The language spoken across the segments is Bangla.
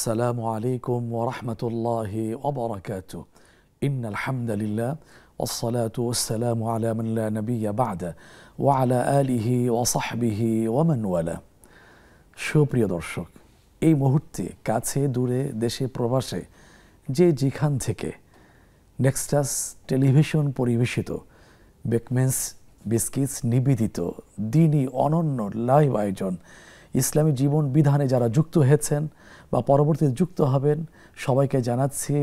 السلام عليكم ورحمة الله وبركاته. إن الحمد لله والصلاة والسلام على من لا نبي بعده وعلى آله وصحبه ومن والاه. সুপ্রিয় দর্শক, এই মুহূর্তে কাছে দূরে দেশে প্রবাসে যে যেখান থেকে নেক্সাস টেলিভিশন পরিবেশিত বেকমেন্স বিস্কিটস নিবেদিত দিনী অনন্য লাইভ আয়োজন ইসলামী জীবন বিধানে যারা যুক্ত হয়েছেন বা পরবর্তীতে যুক্ত হবেন, সবাইকে জানাচ্ছি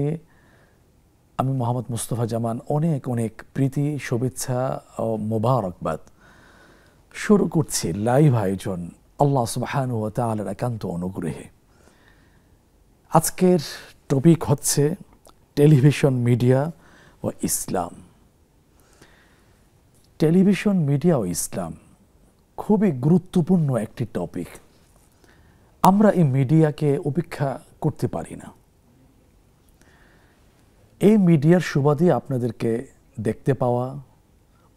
আমি মোহাম্মদ মুস্তফা জামান অনেক অনেক প্রীতি, শুভেচ্ছা ও মোবারকবাদ। শুরু করছি লাইভ আয়োজন আল্লাহ সুবহানাহু ওয়া তাআলার একান্ত অনুগ্রহে। আজকের টপিক হচ্ছে টেলিভিশন মিডিয়া ও ইসলাম। টেলিভিশন মিডিয়া ও ইসলাম খুবই গুরুত্বপূর্ণ একটি টপিক। আমরা এই মিডিয়াকে উপেক্ষা করতে পারি না। এই মিডিয়ার সুবাদে আপনাদেরকে দেখতে পাওয়া,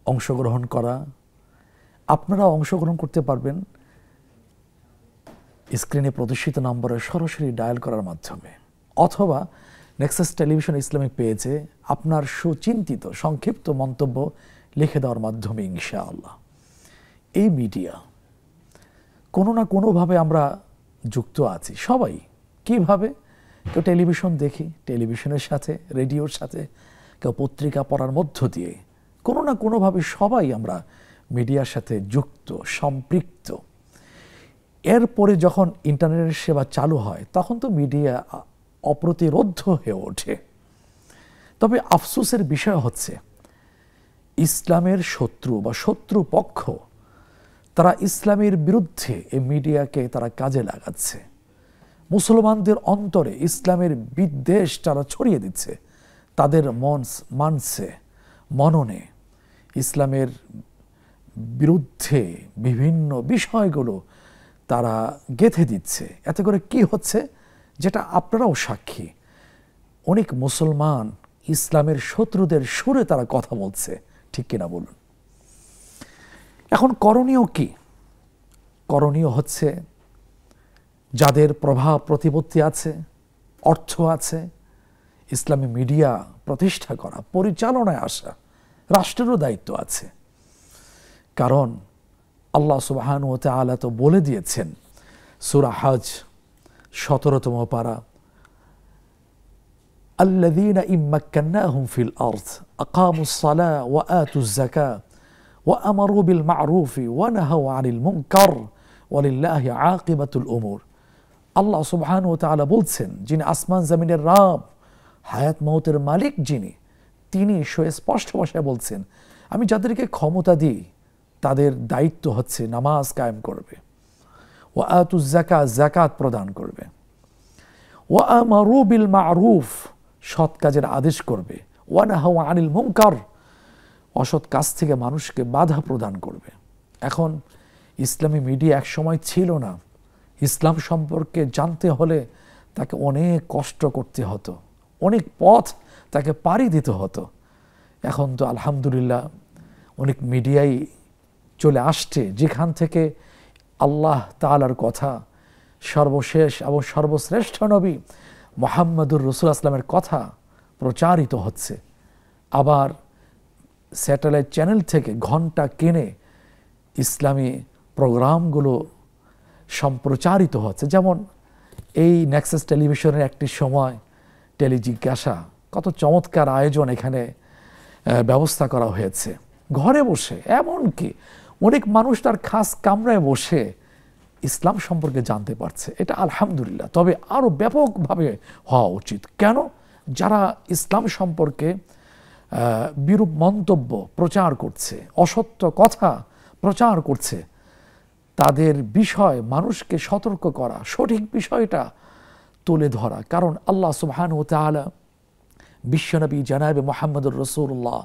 অংশগ্রহণ করা, আপনারা অংশগ্রহণ করতে পারবেন স্ক্রিনে প্রদর্শিত নম্বরে সরাসরি ডায়াল করার মাধ্যমে, অথবা নেক্সাস টেলিভিশন ইসলামিক পেজে আপনার সুচিন্তিত সংক্ষিপ্ত মন্তব্য লিখে দেওয়ার মাধ্যমে ইনশাআল্লাহ। এই মিডিয়া কোনো না কোনোভাবে আমরা যুক্ত আছি সবাই। কিভাবে? কেউ টেলিভিশন দেখি, টেলিভিশনের সাথে, রেডিওর সাথে, কেউ পত্রিকা পড়ার মধ্য দিয়ে, কোনো না কোনোভাবে সবাই আমরা মিডিয়ার সাথে যুক্ত, সম্পৃক্ত। এরপরে যখন ইন্টারনেটের সেবা চালু হয় তখন তো মিডিয়া অপ্রতিরোধ্য হয়ে ওঠে। তবে আফসোসের বিষয় হচ্ছে ইসলামের শত্রু বা শত্রু পক্ষ তারা ইসলামের বিরুদ্ধে এই মিডিয়াকে তারা কাজে লাগাচ্ছে। মুসলমানদের অন্তরে ইসলামের বিদ্বেষ তারা ছড়িয়ে দিচ্ছে। তাদের মননে ইসলামের বিরুদ্ধে বিভিন্ন বিষয়গুলো তারা গেঁথে দিচ্ছে। এতে করে কি হচ্ছে, যেটা আপনারাও সাক্ষী, অনেক মুসলমান ইসলামের শত্রুদের সুরে তারা কথা বলছে। ঠিক কিনা বলুন? এখন করণীয় কি? করণীয় হচ্ছে যাদের প্রভাব প্রতিপত্তি আছে, অর্থ আছে, ইসলামী মিডিয়া প্রতিষ্ঠা করা, পরিচালনায় আসা, রাষ্ট্রেরও দায়িত্ব আছে। কারণ আল্লাহ সুবহানাহু ওয়া তাআলা তো বলে দিয়েছেন সূরা হজ 17তম পারা, আল্লাযীনা ইম্মাক্কান্নাহুম ফিল আরদ আকামুস সালাহ ওয়া আতুজ যাকাহ ওয়া আমারু বিল মা'রুফি ওয়া নাহাউ আনিল মুনকার ওয়ালিল্লাহি আকিবাতুল উমুর। আল্লাহ সুবহানাহু ওয়া তাআলা বলছেন, যিনি আসমান জমিনের রব, হায়াত মওতের মালিক যিনি, তিনি সুস্পষ্ট ভাষায় বলছেন, আমি যাদেরকে ক্ষমতা দিই তাদের দায়িত্ব হচ্ছে নামাজ কায়েম করবে, ওয়া আতুজ যাকাহ, যাকাত প্রদান করবে, ওয়া আমারু বিল মা'রুফ, সৎ কাজের আদেশ করবে, ওয়া নাহাউ আনিল মুনকার, অসৎ কাজ থেকে মানুষকে বাধা প্রদান করবে। এখন ইসলামী মিডিয়া এক সময় ছিল না। ইসলাম সম্পর্কে জানতে হলে তাকে অনেক কষ্ট করতে হতো, অনেক পথ তাকে পাড়ি দিতে হতো। এখন তো আলহামদুলিল্লাহ অনেক মিডিয়াই চলে আসছে, যেখান থেকে আল্লাহ তাআলার কথা, সর্বশেষ এবং সর্বশ্রেষ্ঠ নবী মুহাম্মদুর রাসূলুল্লাহ সাল্লামের কথা প্রচারিত হচ্ছে। আবার স্যাটেলাইট চ্যানেল থেকে ঘন্টা কিনে ইসলামী প্রোগ্রামগুলো সম্প্রচারিত হচ্ছে। যেমন এই নেক্সাস টেলিভিশনের একটি সময় টেলিজিজ্ঞাসা, কত চমৎকার আয়োজন এখানে ব্যবস্থা করা হয়েছে। ঘরে বসে, এমনকি অনেক মানুষ তার খাস কামরায় বসে ইসলাম সম্পর্কে জানতে পারছে। এটা আলহামদুলিল্লাহ। তবে আরও ব্যাপকভাবে হওয়া উচিত। কেন? যারা ইসলাম সম্পর্কে বিরূপ মন্তব্য প্রচার করছে, অসত্য কথা প্রচার করছে, তাদের বিষয় মানুষকে সতর্ক করা, সঠিক বিষয়টা তুলে ধরা। কারণ আল্লাহ সুবহানাহু ওয়া তাআলা বিশ্বনবী জনাবে মুহাম্মদুর রাসূলুল্লাহ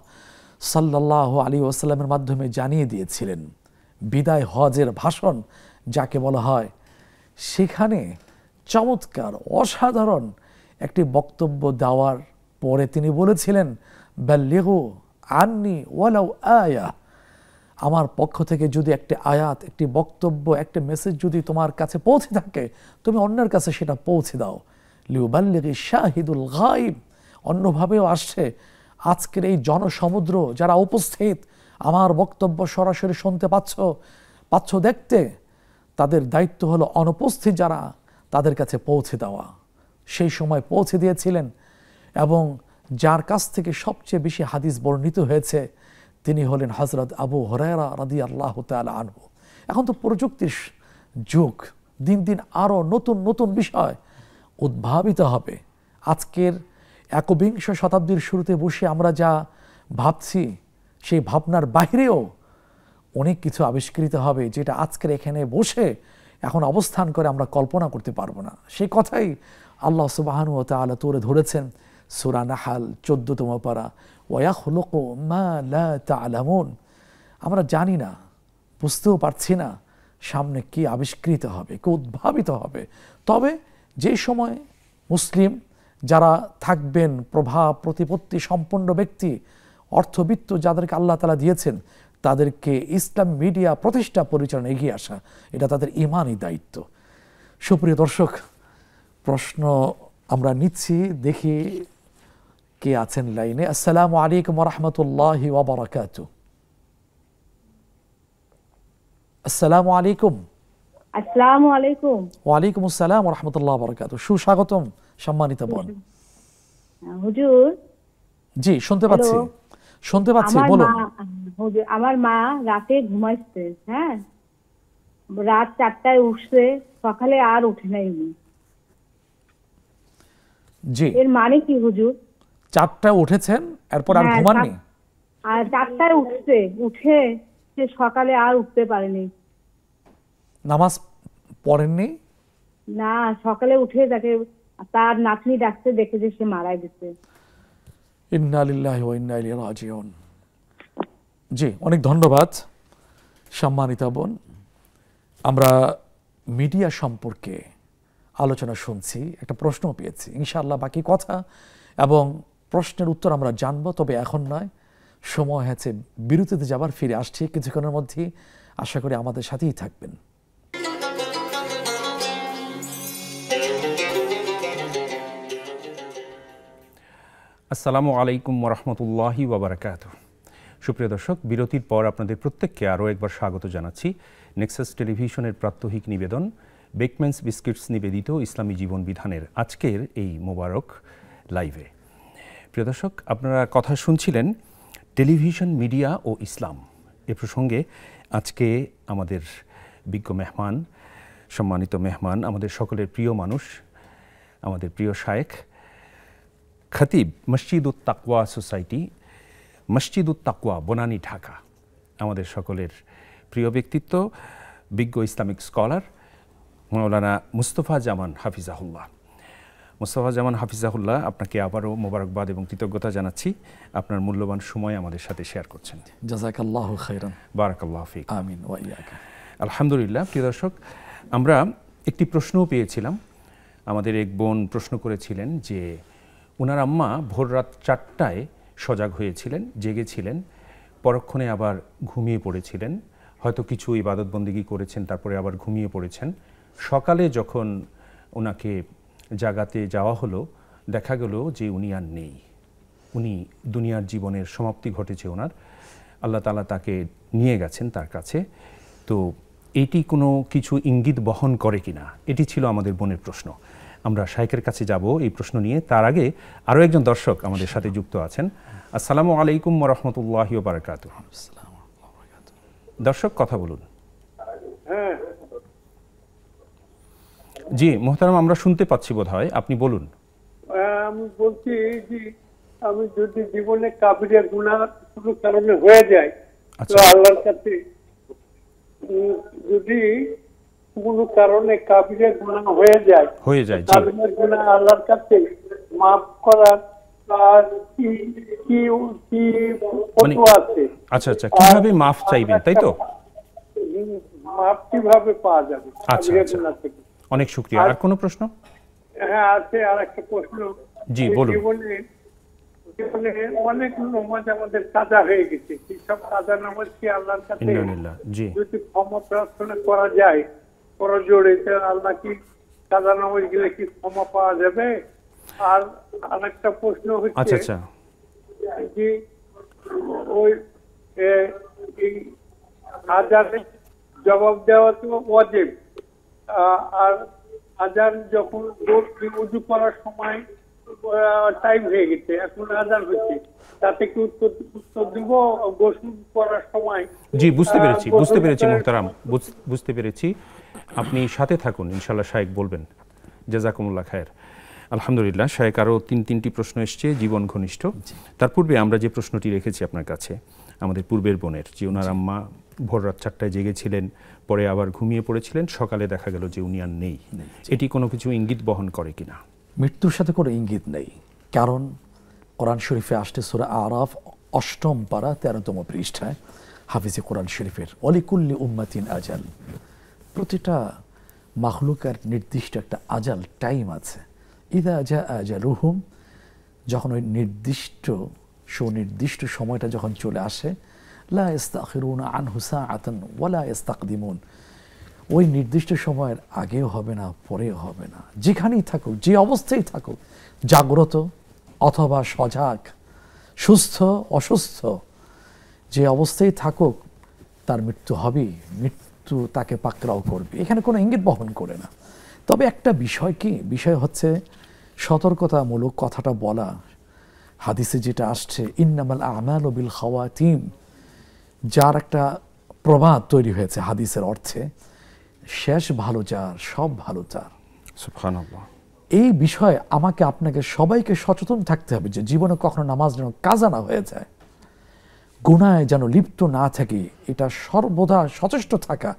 সাল্লাল্লাহু আলাইহি ওয়াসাল্লামের মাধ্যমে জানিয়ে দিয়েছিলেন, বিদায় হজের ভাষণ যাকে বলা হয়, সেখানে চমৎকার অসাধারণ একটি বক্তব্য দেওয়ার পরে তিনি বলেছিলেন, বাল্লিগু আন্নি ওয়ালাউ আয়া, আমার পক্ষ থেকে যদি একটি আয়াত, একটি বক্তব্য, একটা মেসেজ যদি তোমার কাছে পৌঁছে থাকে, তুমি অন্যের কাছে সেটা পৌঁছে দাও। লিউবাল্লিগি শাহিদুল গায়ব, অন্যভাবেও আসছে। আজকের এই জনসমুদ্র যারা উপস্থিত, আমার বক্তব্য সরাসরি শুনতে পাচ্ছ দেখতে, তাদের দায়িত্ব হলো অনুপস্থিত যারা, তাদের কাছে পৌঁছে দেওয়া। সেই সময় পৌঁছে দিয়েছিলেন, এবং যার কাছ থেকে সবচেয়ে বেশি হাদিস বর্ণিত হয়েছে তিনি হলেন হযরত আবু হুরায়রা রাদিয়াল্লাহু তাআলা আনহু। এখন তো প্রযুক্তির যুগ, দিন দিন আরও নতুন নতুন বিষয় উদ্ভাবিত হবে। আজকের একবিংশ শতাব্দীর শুরুতে বসে আমরা যা ভাবছি, সেই ভাবনার বাহিরেও অনেক কিছু আবিষ্কৃত হবে, যেটা আজকের এখানে বসে এখন অবস্থান করে আমরা কল্পনা করতে পারবো না। সেই কথাই আল্লাহ সুবহানাহু ওয়া তাআলা তুলে ধরেছেন সূরা নাহাল 14তম পারা, ওয়ায়াখলুকু মা লা তা'লামুন। আমরা জানি না, বুঝতেও পারছি না সামনে কি আবিষ্কৃত হবে, কি উদ্ভাবিত হবে। তবে যে সময় মুসলিম যারা থাকবেন, প্রভাব প্রতিপত্তি সম্পন্ন ব্যক্তি, অর্থবিত্ত যাদেরকে আল্লাহ তাআলা দিয়েছেন, তাদেরকে ইসলাম মিডিয়া প্রতিষ্ঠা পরিচালনা এগিয়ে আসা, এটা তাদের ঈমানি দায়িত্ব। সুপ্রিয় দর্শক, প্রশ্ন আমরা নিচ্ছি, দেখি কে আছেন লাইনে। আসসালামু আলাইকুম ওয়া রাহমাতুল্লাহি ওয়া বারাকাতুহু। আসসালামু আলাইকুম। আসসালামু আলাইকুম। ওয়ালাইকুম আসসালাম ওয়া রাহমাতুল্লাহি ওয়া বারাকাতুহু। সুস্বাগতম সম্মানিত বোন। হুজুর, জি, শুনতে পাচ্ছি, বলুন। হুজুর, আমার মা রাতে ঘুমাইছে, হ্যাঁ, রাত 4টায় উঠছে, সকালে আর উঠে নাই উনি। জি, এর মানে কি হুজুর? 4টায় উঠেছেন, এরপর আর ঘুমাননি? আর 4টায় উঠে সে সকালে আর উঠতে পারেনি। নামাজ পড়েননি? না, সকালে উঠে তাকে তার নাতনি ডাকতে, দেখে যে সে মারা গেছে। ইন্না লিল্লাহি ওয়া ইন্না ইলাইহি রাজিউন। জি, অনেক ধন্যবাদ সম্মানিতা বোন। আমরা মিডিয়া সম্পর্কে আলোচনা শুনছি, একটা প্রশ্ন পেয়েছি, ইনশাআল্লাহ বাকি কথা এবং প্রশ্নের উত্তর আমরা জানবো, তবে এখন নয়, সময় হয়েছে বিরতিতে যাবার। ফিরে আসছি কিছুক্ষণের মধ্যেই, আশা করি আমাদের সাথেই থাকবেন। আসসালামু আলাইকুম ওয়া রাহমাতুল্লাহি ওয়া বারাকাতুহু। সুপ্রিয় দর্শক, বিরতির পর আপনাদের প্রত্যেককে আরও একবার স্বাগত জানাচ্ছি নেক্সাস টেলিভিশনের প্রাত্যহিক নিবেদন বেকম্যানস বিস্কিটস নিবেদিত ইসলামী জীবন বিধানের আজকের এই মোবারক লাইভে। প্রিয় দর্শক, আপনারা কথা শুনছিলেন টেলিভিশন, মিডিয়া ও ইসলাম এ প্রসঙ্গে। আজকে আমাদের বিজ্ঞ মেহমান, সম্মানিত মেহমান, আমাদের সকলের প্রিয় মানুষ, আমাদের প্রিয় শায়েখ খতিব মসজিদুত তাকওয়া সোসাইটি, মসজিদুত তাকওয়া, বনানী, ঢাকা, আমাদের সকলের প্রিয় ব্যক্তিত্ব, বিজ্ঞ ইসলামিক স্কলার মাওলানা মুস্তফা জামান হাফিজাহুল্লাহ। মুস্তফা জামান হাফিজাহুল্লাহ, আপনাকে আবারও মোবারকবাদ এবং কৃতজ্ঞতা জানাচ্ছি, আপনার মূল্যবান সময় আমাদের সাথে শেয়ার করছেন। জাযাকাল্লাহু খাইরান। বারাকাল্লাহু ফিক। আমিন ওয়া ইয়াকা। আলহামদুলিল্লাহ। প্রিয় দর্শক, আমরা একটি প্রশ্নও পেয়েছিলাম। আমাদের এক বোন প্রশ্ন করেছিলেন যে ওনার আম্মা ভোর রাত 4টায় সজাগ হয়েছিলেন, জেগেছিলেন, পরক্ষণে আবার ঘুমিয়ে পড়েছিলেন, হয়তো কিছু ইবাদত বন্দেগী করেছেন, তারপরে আবার ঘুমিয়ে পড়েছেন। সকালে যখন ওনাকে জাগাতে যাওয়া হলো, দেখা গেল যে উনি আর নেই, উনি দুনিয়ার জীবনের সমাপ্তি ঘটেছে ওনার, আল্লাহ তাআলা তাকে নিয়ে গেছেন তার কাছে। তো এটি কোনো কিছু ইঙ্গিত বহন করে কিনা, এটি ছিল আমাদের বোনের প্রশ্ন। আমরা শাইখের কাছে যাব এই প্রশ্ন নিয়ে। তার আগে আরও একজন দর্শক আমাদের সাথে যুক্ত আছেন। আসসালামু আলাইকুম ওয়া রাহমাতুল্লাহি ওয়া বারাকাতুহু। দর্শক, কথা বলুন। জি মোহতারাম, আমরা শুনতে পাচ্ছি বোধহয়, আপনি বলুন। আমি বলছি যে আমি যদি জীবনে কাবিরা গুনাহ কোনো কারণে হয়ে যায়, তো আল্লাহর কাছে যদি কোনো কারণে কাবিরা গুনাহ হয়ে যায়, কাবিরা গুনাহ আল্লাহর কাছে মাফ করার আর কি কি কি ফতোয়া আছে? আচ্ছা আচ্ছা, কিভাবে মাফ চাইবেন, তাই তো? মাফ কিভাবে পাওয়া যাবে? আচ্ছা আচ্ছা, অনেক শুকরিয়া। আর কোনো প্রশ্ন? হ্যাঁ আছে, আর একটা প্রশ্ন। জি বলুন। জীবনে অনেক নামাজ আমাদের কাজা হয়ে গেছে, সব কাজা নামাজ কি আল্লাহর কাছে যদি ক্ষমা প্রার্থনা করা যায়, করজোড়ে, আল্লাহ কি কাজা নামাজ গেলে কি ক্ষমা পাওয়া যাবে? আর আরেকটা প্রশ্ন হচ্ছে যে ওই এই আজানের জবাব দেওয়া তো ওয়াজিব, আর আজান যখন উযু করার সময় টাইম হয়ে গেছে, এখন আজান হচ্ছে, তাতে কি উত্তর দিব গোসল করার সময়? জি, বুঝতে পেরেছি মুহতারাম, বুঝতে পেরেছি। আপনি সাথে থাকুন, ইনশাআল্লাহ শায়েখ বলবেন। জাযাকুমুল্লাহ খায়ের। আলহামদুলিল্লাহ, শায়েখ আরও তিনটি প্রশ্ন এসছে জীবন ঘনিষ্ঠ। তার পূর্বে আমরা যে প্রশ্নটি রেখেছি আপনার কাছে আমাদের পূর্বের বোনের, যে ওনার আম্মা ভোর রাত 4টায় জেগেছিলেন, পরে আবার ঘুমিয়ে পড়েছিলেন, সকালে দেখা গেল যে উনি আর নেই। এটি কোনো কিছু ইঙ্গিত বহন করে কিনা? মৃত্যুর সাথে কোনো ইঙ্গিত নেই, কারণ কোরআন শরীফে আসছে সূরা আরাফ ৮ম পারা 13তম পৃষ্ঠায় হাফিজে কোরআন শরীফের ওয়ালিকুল্লি উম্মাতিন আজাল, প্রতিটা মাখলুকের নির্দিষ্ট একটা আজাল টাইম আছে। ইদা জা আজালুহুম, যখন ওই সুনির্দিষ্ট সময়টা যখন চলে আসে, লা ইস্তাখিরুনা আনহু সাআতান ওয়ালা ইস্তাকদিমুন, ওই নির্দিষ্ট সময়ের আগেও হবে না, পরেও হবে না। যেখানেই থাকুক, যে অবস্থায় থাকুক, জাগ্রত অথবা সজাগ, সুস্থ অসুস্থ, যে অবস্থায় থাকুক, তার মৃত্যু হবেই, মৃত্যু তাকে পাকড়াও করবে। এখানে কোনো ইঙ্গিত বহন করে না। তবে একটা বিষয় হচ্ছে সতর্কতামূলক কথাটা বলা। হাদিসে যেটা আসছে, ইন্নামাল আমালু বিল খাওয়াতিম, যার একটা প্রবাদ তৈরি হয়েছে হাদিসের অর্থে, শেষ ভালো যার, সব ভালো তার। সুবহানাল্লাহ। এই বিষয়ে আমাকে আপনাকে সবাইকে সচেতন থাকতে হবে যে জীবনে কখনো নামাজ যেন কাজা না হয়ে যায়, গুনায় যেন লিপ্ত না থাকি, এটা সর্বদা সচেষ্ট থাকা।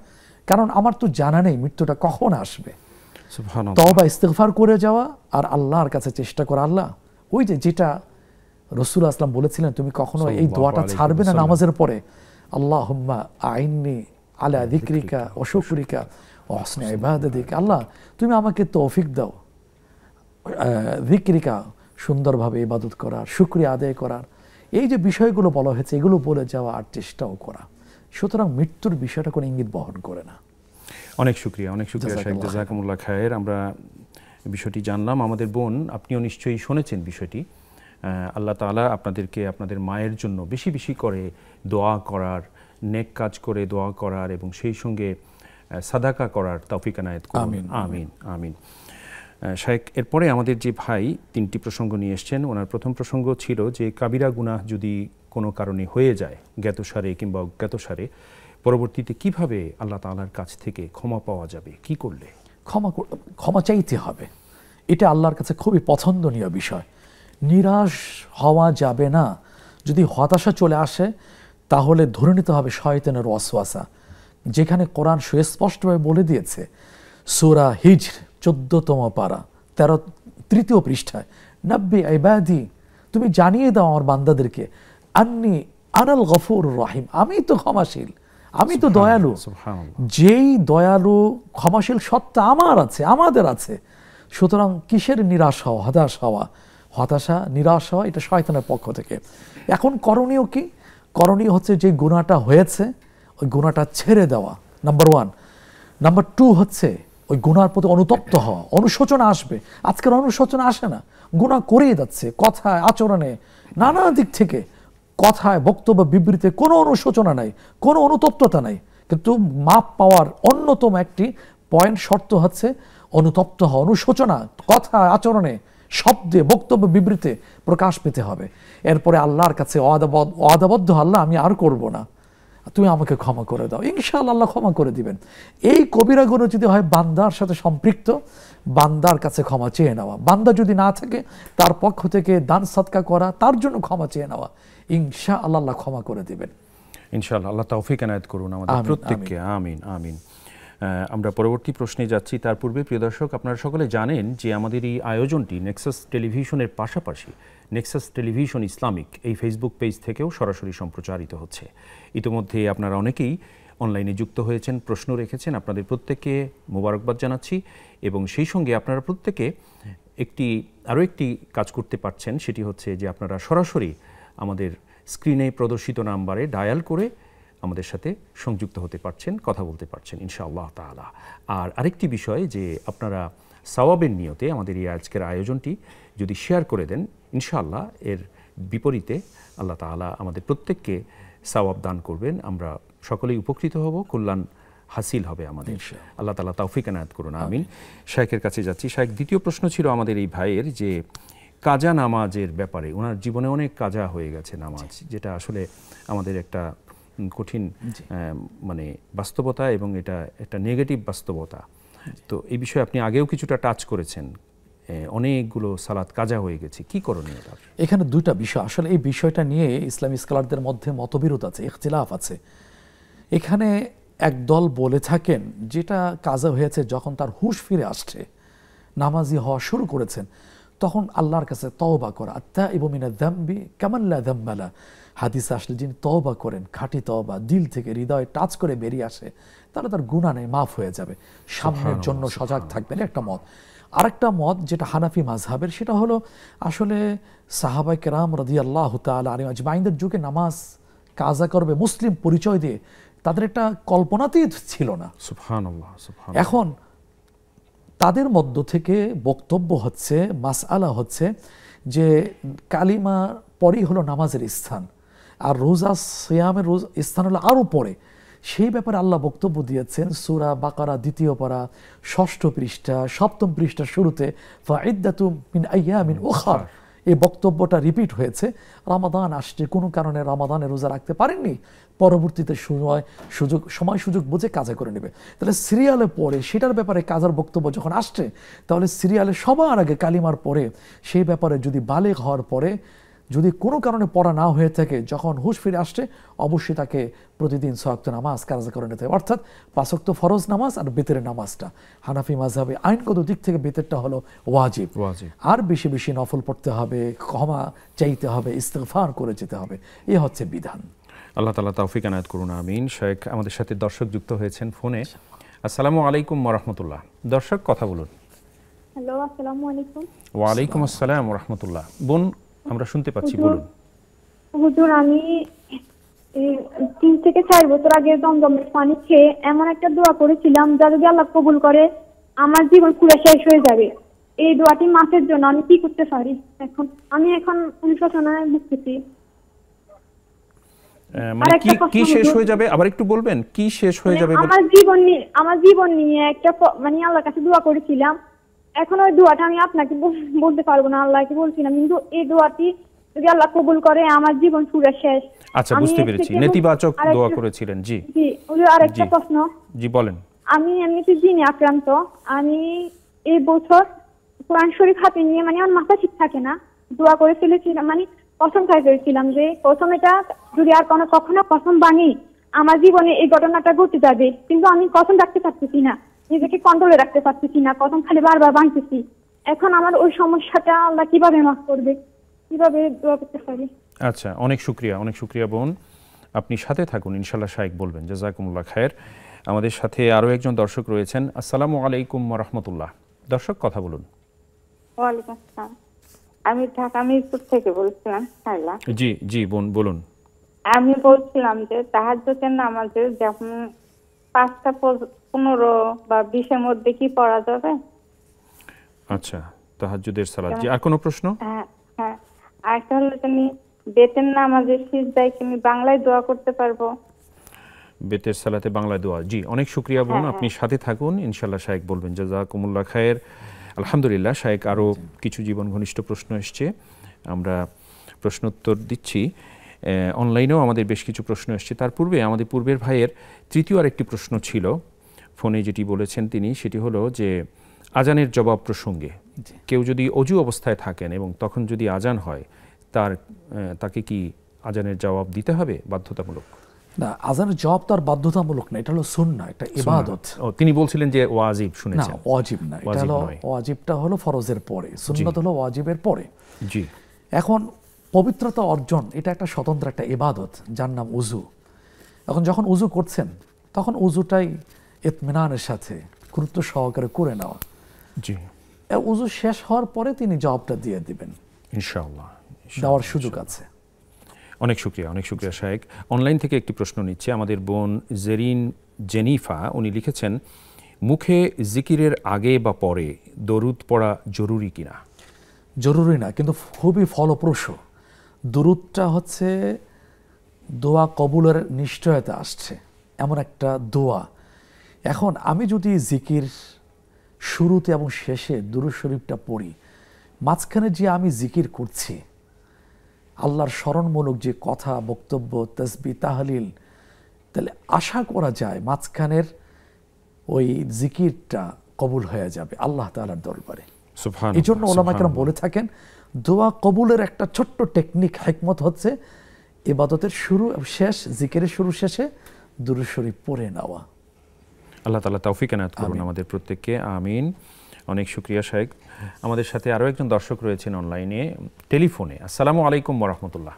কারণ আমার তো জানা নেই মৃত্যুটা কখন আসবে। সুবহানাল্লাহ। তওবা ইস্তিগফার করে যাওয়া আর আল্লাহর কাছে চেষ্টা করা। আল্লাহ, ওই যেটা রাসূল আসলাম বলেছিলেন, তুমি কখনো এই দোয়াটা ছাড়বে না নামাজের পরে, আল্লাহুম্মা আইন্নি আলা যিকরিকা ওয়া শুকরিকা ওয়া হুসনি ইবাদাতিকা, আল্লাহ তুমি আমাকে তৌফিক দাও যিকরিকা, সুন্দরভাবে ইবাদত করার, শুকরিয়া আদায় করার। এই যে বিষয়গুলো বলা হয়েছে, এগুলো বলে যাওয়া আর চেষ্টাও করা। সুতরাং মৃত্যুর বিষয়টা কোনো ইঙ্গিত বহন করে না। অনেক শুকরিয়া শাইখ, জাযাকুমুল্লাহ খায়ের। আমরা বিষয়টি জানলাম। আমাদের বোন, আপনিও নিশ্চয়ই শুনেছেন বিষয়টি। আল্লাহ তাআলা আপনাদেরকে আপনাদের মায়ের জন্য বেশি বেশি করে দোয়া করার, নেক কাজ করে দোয়া করার এবং সেই সঙ্গে সাদাকা করার তৌফিক এনায়েত করুন। আমিন আমিন আমিন। শাইখ, এরপরে আমাদের যে ভাই 3টি প্রসঙ্গ নিয়ে এসছেন, ওনার প্রথম প্রসঙ্গ ছিল যে কাবিরা গুনাহ যদি কোনো কারণে হয়ে যায়, জ্ঞাতসারে কিংবা অজ্ঞাতসারে, পরবর্তীতে কিভাবে আল্লাহ তাআলার কাছ থেকে ক্ষমা পাওয়া যাবে, কি করলে? ক্ষমা চাইতে হবে। এটা আল্লাহর কাছে খুবই পছন্দনীয় বিষয়। নিরাশ হওয়া যাবে না। যদি হতাশা চলে আসে, তাহলে ধরে নিতে হবে শয়তানের ওয়াসওয়াসা, যেখানে কোরআন সুস্পষ্টভাবে বলে দিয়েছে সূরা হিজর 14তম পারা 3য় পৃষ্ঠায়, নাব্বি ইবাদি, তুমি জানিয়ে দাও আমার বান্দাদেরকে, আন্নি আনাল গফুরুর রহিম, আমি তো ক্ষমাশীল, আমি তো দয়ালু। যেই দয়ালু ক্ষমাশীল সত্তা আমার আছে, আমাদের আছে। সুতরাং কিসের নিরাশ হওয়া, হতাশা নিরাশ হওয়া, এটা শয়তানের পক্ষ থেকে। এখন করণীয় কি? করণীয় হচ্ছে যে গুনাহটা হয়েছে, ওই গুনাহটা ছেড়ে দেওয়া, নাম্বার 1। নাম্বার 2 হচ্ছে ওই গুনার প্রতি অনুতপ্ত হওয়া। অনুশোচনা আসবে, আজকের অনুশোচনা আসে না, গুনাহ করেই যাচ্ছে, কথায় আচরণে নানা দিক থেকে, কথায় বক্তব্য বিবৃতিতে কোনো অনুশোচনা নাই, কোনো অনুতপ্ততা নাই। কিন্তু মাপ পাওয়ার অন্যতম একটি পয়েন্ট, শর্ত হচ্ছে অনুতপ্ত হওয়া, অনুশোচনা কথায় আচরণে, শব্দে, বক্তব্য বিবৃতিতে প্রকাশ পেতে হবে। এরপরে আল্লাহর কাছে ওয়াদাবদ্ধ, আল্লাহ আমি আর করব না, তুমি আমাকে ক্ষমা করে দাও। ইনশাআল্লাহ আল্লাহ ক্ষমা করে দিবেন। এই কবিরা গুনাহ যদি হয় বান্দার সাথে সম্পৃক্ত, বান্দার কাছে ক্ষমা চেয়ে নেওয়া, বান্দা যদি না থাকে তার পক্ষ থেকে দান সদকা করা, তার জন্য ক্ষমা চেয়ে নেওয়া, ইনশাআল্লাহ আল্লাহ ক্ষমা করে দিবেন। ইনশাআল্লাহ আল্লাহ তৌফিক এনায়েত করুন আমাদের প্রত্যেককে। আমিন আমিন। আমরা পরবর্তী প্রশ্নে যাচ্ছি। তার পূর্বে প্রিয় দর্শক, আপনারা সকলে জানেন যে আমাদের এই আয়োজনটি নেক্সাস টেলিভিশনের পাশাপাশি নেক্সাস টেলিভিশন ইসলামিক এই ফেসবুক পেজ থেকেও সরাসরি সম্প্রচারিত হচ্ছে। ইতিমধ্যে আপনারা অনেকেই অনলাইনে যুক্ত হয়েছেন, প্রশ্ন রেখেছেন, আপনাদের প্রত্যেককে মোবারকবাদ জানাচ্ছি। এবং সেই সঙ্গে আপনারা প্রত্যেকে আরও একটি কাজ করতে পারছেন, সেটি হচ্ছে যে আপনারা সরাসরি আমাদের স্ক্রিনে প্রদর্শিত নাম্বারে ডায়াল করে আমাদের সাথে সংযুক্ত হতে পারছেন, কথা বলতে পারছেন ইনশাআল্লাহ তাআলা। আর আরেকটি বিষয় যে আপনারা সওয়াবের নিয়তে আমাদের এই আজকের আয়োজনটি যদি শেয়ার করে দেন, ইনশাআল্লাহ এর বিপরীতে আল্লাহ তাআলা আমাদের প্রত্যেককে সওয়াব দান করবেন, আমরা সকলেই উপকৃত হব, কল্যাণ হাসিল হবে আমাদের। আল্লাহ তাআলা তৌফিক এনায়েত করুন, আমিন। শাইখের কাছে যাচ্ছি। শাইখ, দ্বিতীয় প্রশ্ন ছিল আমাদের এই ভাইয়ের যে কাজা নামাজের ব্যাপারে। ওনার জীবনে অনেক কাজা হয়ে গেছে নামাজ, যেটা আসলে আমাদের একটা কঠিন মানে বাস্তবতা, এবং এটা একটা নেগেটিভ বাস্তবতা। তো এই বিষয়ে আপনি আগেও কিছুটা টাচ করেছেন, অনেকগুলো সালাত কাজা হয়ে গেছে, কি করণীয়? এখানে দুইটা বিষয়, আসলে এই বিষয়টা নিয়ে ইসলামী স্কলারদের মধ্যে মতবিরোধ আছে, ইখতিলাফ আছে। এখানে একদল বলে থাকেন যেটা কাজা হয়েছে যখন তার হুঁশ ফিরে আসছে, নামাজি হওয়া শুরু করেছেন, তখন আল্লাহর কাছে তওবা করা, আত্তাইবু মিনাজ যামবি কামান লা যামবা লা। হাদিসে আসলে যিনি তওবা করেন, খাঁটি তওবা, দিল থেকে হৃদয় টাচ করে বেরিয়ে আসে, তাহলে তার গুনাহ নেই, মাফ হয়ে যাবে। সামনের জন্য সজাগ থাকবেন, একটা মত। আরেকটা মত যেটা হানাফি মাযহাবের, সেটা হলো আসলে সাহাবায়ে কেরাম রাদিয়াল্লাহু তাআলা আলাইহিম আজমাইনদের যুগে নামাজ কাজা করবে মুসলিম পরিচয় দিয়ে তাদের একটা কল্পনাতেই ছিল না। সুবহানাল্লাহ, সুবহানাল্লাহ। এখন তাদের মধ্য থেকে বক্তব্য হচ্ছে, মাসআলা হচ্ছে যে কালিমা পরেই হলো নামাজের স্থান, আর রোজা সিয়ামের স্থান হলো আরও পরে। সেই ব্যাপারে আল্লাহ বক্তব্য দিয়েছেন সূরা বাকারা 2 পারা 6 পৃষ্ঠা 7 পৃষ্ঠার শুরুতে, ফাইদ্দাতুম মিন আইয়ামিন উখার। এই বক্তব্যটা রিপিট হয়েছে। রমাদান আসছে, কোনো কারণে রমাদানে রোজা রাখতে পারেননি, পরবর্তীতে সময় সুযোগ বুঝে কাজা করে নেবে। তাহলে সিরিয়ালে পরে সেটার ব্যাপারে কাজার বক্তব্য যখন আসছে, তাহলে সিরিয়ালে সবার আগে কালিমার পরে সেই ব্যাপারে যদি বালেগ হওয়ার পরে যদি কোনো কারণে পড়া না হয়ে থাকে, যখন হুঁশ ফিরে আসছে, অবশ্যই তাকে প্রতিদিন 6 ওয়াক্ত নামাজ কাজা করে নিতে হবে, অর্থাৎ 5 ওয়াক্ত ফরজ নামাজ আর বেতের নামাজটা। হানাফি মাযহাবে আইনগত দিক থেকে বেতেরটা হলো ওয়াজিব, আর বেশি বেশি নফল পড়তে হবে, ক্ষমা চাইতে হবে, ইস্তিগফার করে যেতে হবে, এই হচ্ছে বিধান। আল্লাহ তাআলা তৌফিক এনায়েত করুন, আমিন। শাইখ, আমাদের সাথে দর্শক যুক্ত হয়েছেন ফোনে। আসসালামু আলাইকুম ওয়া রাহমাতুল্লাহ। দর্শক, কথা বলুন। হ্যালো, আসসালামু আলাইকুম। ওয়া আলাইকুম আসসালাম ওয়া রাহমাতুল্লাহ। বোন, আমরা শুনতে পাচ্ছি, বলুন। হুজুর, আমি 3 থেকে 4 বছর আগে জমজমের পানি খেয়ে এমন একটা দোয়া করেছিলাম যা যদি আল্লাহ কবুল করে আমার জীবন পুরো শেষ হয়ে যাবে। এই দোয়াটি মাফের জন্য আমি কি করতে পারি? আমি এখন অনুশোচনায় ভুগতেছি। মানে কি শেষ হয়ে যাবে? আবার একটু বলবেন, কি শেষ হয়ে যাবে? আমার জীবন নিয়ে একটা মানে আল্লাহর কাছে দোয়া করেছিলাম। এখন ওই দোয়াটা আমি আপনাকে বলতে পারবো না, আল্লাহকে বলছিলাম, কিন্তু এই দোয়াটি যদি আল্লাহ কবুল করে আমার জীবন পুরো শেষ। আচ্ছা, বুঝতে পেরেছি, নেতিবাচক দোয়া করেছিলেন। জি জি, ওই আরেকটা প্রশ্ন। জি, বলেন। আমি এমনিতে জিনে আক্রান্ত। আমি এই বছর কোরআন শরীফ হাতে নিয়ে, মানে আমার মাথা ঠিক থাকে না, দোয়া করে ফেলেছিলাম, মানে কসম খাই ফেলেছিলাম যে কসম, এটা যদি আর কখনো কসম ভাঙি আমার জীবনে এই ঘটনাটা ঘটে যাবে, কিন্তু আমি কসম রাখতে পারতেছি না, নিজেকে কন্ট্রোলে রাখতে পারতেছি না, কসম খালি বারবার ভাঙতেছি। এখন আমার ওই সমস্যাটা আল্লাহ কিভাবে মাফ করবে, কিভাবে দোয়া করতে পারি? আচ্ছা, অনেক শুকরিয়া বোন, আপনি সাথে থাকুন, ইনশাআল্লাহ শাইখ বলবেন। জাযাকুমুল্লাহ খায়ের। আমাদের সাথে আরো একজন দর্শক রয়েছেন। আসসালামু আলাইকুম ওয়া রাহমাতুল্লাহ। দর্শক, কথা বলুন। ওয়ালাইকুম আসসালাম। আমি ঢাকা মিরপুর থেকে বলছিলাম। জি জি বোন, বলুন। আমি বলছিলাম যে তাহাজ্জুদের নামাজে যখন 5টা 15 বা 20 এর মধ্যে কি পড়া যাবে? আচ্ছা, তাহাজ্জুদের সালাত। জি, আর কোনো প্রশ্ন? হ্যাঁ হ্যাঁ, আরেকটা হলো আমি বেতের নামাজে সিজদায় কি আমি বাংলায় দোয়া করতে পারবো? বেতের সালাতে বাংলায় দোয়া। জি, অনেক শুকরিয়া বোন, আপনি সাথে থাকুন, ইনশাআল্লাহ শাইখ বলবেন। জাযাকুমুল্লাহ খায়ের। আলহামদুলিল্লাহ শাইখ, আরও কিছু জীবন ঘনিষ্ঠ প্রশ্ন এসছে, আমরা প্রশ্নোত্তর দিচ্ছি। অনলাইনেও আমাদের বেশ কিছু প্রশ্ন এসছে। তার পূর্বে আমাদের পূর্বের ভাইয়ের তৃতীয় আরেকটি প্রশ্ন ছিল ফোনে, যেটি বলেছেন তিনি, সেটি হলো যে আজানের জবাব প্রসঙ্গে কেউ যদি অজু অবস্থায় থাকেন এবং তখন যদি আজান হয়, তাকে কি আজানের জবাব দিতে হবে বাধ্যতামূলক? না, আজানের জবাব তো আর বাধ্যতামূলক না, এটা হলো সুন্নাহ, একটা ইবাদত। তিনি বলছিলেন যে ওয়াজিব, শুনেছেন? না, ওয়াজিব না, এটা হলো ওয়াজিবটা হলো ফরজের পরে, সুন্নাত হলো ওয়াজিবের পরে। জি। এখন পবিত্রতা অর্জন, এটা একটা স্বতন্ত্র একটা ইবাদত, যার নাম উজু। এখন যখন উজু করছেন, তখন উজুটাই ইতমিনানের সাথে গুরুত্ব সহকারে করে নেওয়া। জি। উজু শেষ হওয়ার পরে তিনি জবাবটা দিয়ে দিবেন, ইনশাআল্লাহ দেওয়ার সুযোগ আছে। অনেক শুকরিয়া শাইখ। অনলাইন থেকে একটি প্রশ্ন নিচ্ছে আমাদের বোন জেরিন জেনিফা। উনি লিখেছেন, মুখে জিকিরের আগে বা পরে দরুদ পড়া জরুরি কিনা? জরুরি না, কিন্তু খুবই ফলপ্রসূ। দরুদটা হচ্ছে দোয়া কবুলের নিশ্চয়তা আসছে এমন একটা দোয়া। এখন আমি যদি জিকির শুরুতে এবং শেষে দুরূদ শরীফটা পড়ি, মাঝখানে যে আমি জিকির করছি, আল্লাহর স্মরণমূলক যে কথা, বক্তব্য, তাসবিহ, তাহলিল, তাহলে আশা করা যায় মাঝখানের ওই জিকিরটা কবুল হয়ে যাবে আল্লাহ তাআলার দরবারে। এই জন্য ওলামা কেরাম বলে থাকেন দোয়া কবুলের একটা ছোট্ট টেকনিক, হিকমত হচ্ছে ইবাদতের শুরু এবং শেষ, জিকিরের শুরু শেষে দুরূদ শরীফ পড়ে নেওয়া। আল্লাহ তাআলা তৌফিক এনায়েত করুন আমাদের প্রত্যেককে, আমিন। অনেক শুকরিয়া শাইখ। আমাদের সাথে আরো একজন দর্শক রয়েছেন অনলাইনে, টেলিফোনে। আসসালামু আলাইকুম ওয়া রাহমাতুল্লাহ।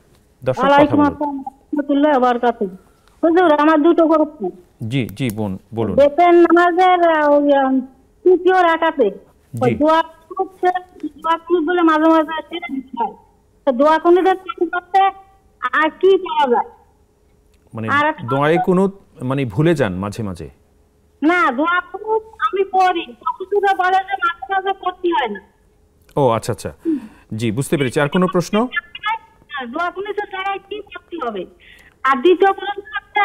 দর্শক কথা বলুন। ওয়া আলাইকুম আসসালাম ওয়া বারাকাতুহু। হুজুর আমার দুটো প্রশ্ন। জি জি বলুন। বেতেন নামাজের তৃতীয় রাকাতে দোয়া করতে, দোয়া বলে মাঝে মাঝে ছেড়ে দিতে হয়, তো দোয়া কুনুতের করতে আর কি পাওয়া যায়? মানে দোয়ায়ে কুনুত মানে ভুলে যান মাঝে মাঝে? না, দোয়া কুনুত আমি পড়ি, হুজুরা বলে যে মাঝে মাঝে পড়তে হয় না। ও আচ্ছা আচ্ছা, জি বুঝতে পেরেছি। আর কোনো প্রশ্ন? দোয়া কুনুতের জায়গায় কি করতে হবে? আর দ্বিতীয় প্রশ্ন হচ্ছে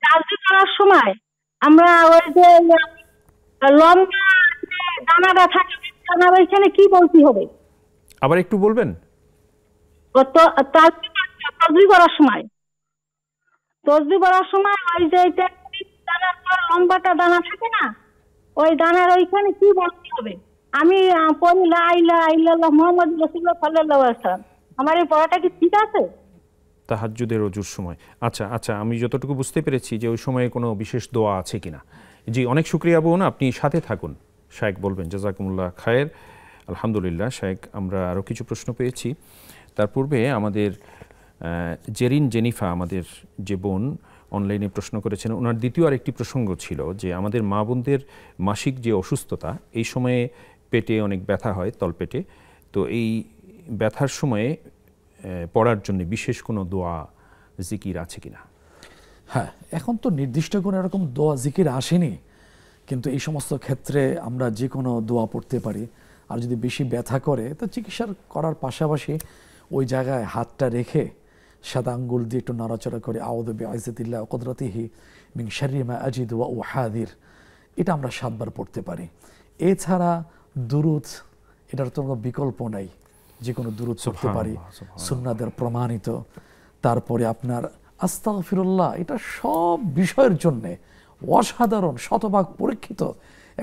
তাসবিহ করার সময় আমরা ওই যে লম্বা দানাটা থাকে, দানার ওইখানে কি বলতে হবে? আবার একটু বলবেন। তাসবিহ করার সময় ওই যে দানার পর লম্বাটা দানা থাকে না, ওই দানার ওইখানে কি বলতে হবে? আমি পড়ি লা ইলাহা ইল্লাল্লাহ মুহাম্মাদুর রাসূলুল্লাহ সাল্লাল্লাহু আলাইহি ওয়াসাল্লাম, আমার এই পড়াটা কি ঠিক আছে? তাহাজ্জুদের ওযুর সময়। আচ্ছা আচ্ছা, আমি যতটুকু বুঝতে পেরেছি যে ওই সময়ে কোনো বিশেষ দোয়া আছে কিনা। জি, অনেক শুকরিয়া বোন, আপনি সাথে থাকুন, শাইখ বলবেন। জাযাকুমুল্লাহ খায়ের। আলহামদুলিল্লাহ শাইখ, আমরা আরও কিছু প্রশ্ন পেয়েছি। তার পূর্বে আমাদের জেনিফা, আমাদের যে বোন অনলাইনে প্রশ্ন করেছেন, ওনার দ্বিতীয় আরেকটি প্রসঙ্গ ছিল যে আমাদের মা বোনদের মাসিক যে অসুস্থতা, এই সময়ে পেটে অনেক ব্যথা হয়, তলপেটে, তো এই ব্যথার সময়ে পড়ার জন্য বিশেষ কোনো দোয়া জিকির আছে কিনা? হ্যাঁ, এখন তো নির্দিষ্ট কোনো এরকম দোয়া জিকির আসেনি, কিন্তু এই সমস্ত ক্ষেত্রে আমরা যে কোনো দোয়া পড়তে পারি। আর যদি বেশি ব্যথা করে তো চিকিৎসা করার পাশাপাশি ওই জায়গায় হাতটা রেখে সাদা আঙ্গুল দিয়ে একটু নাড়াচড়া করে আউযু বিইজ্জাতিল্লাহি ওয়া কুদরাতিহি মিন শাররি মা আজিদু ওয়া উহাযির, এটা আমরা 7 বার পড়তে পারি। এছাড়া দুরূদ, এটার তো কোনো বিকল্প নাই, যে কোনো দুরূদ পড়তে পারি, সুন্নাহদের প্রমাণিত। তারপরে আপনার আস্তাগফিরুল্লাহ, এটা সব বিষয়ের জন্যে অসাধারণ, শতভাগ পরীক্ষিত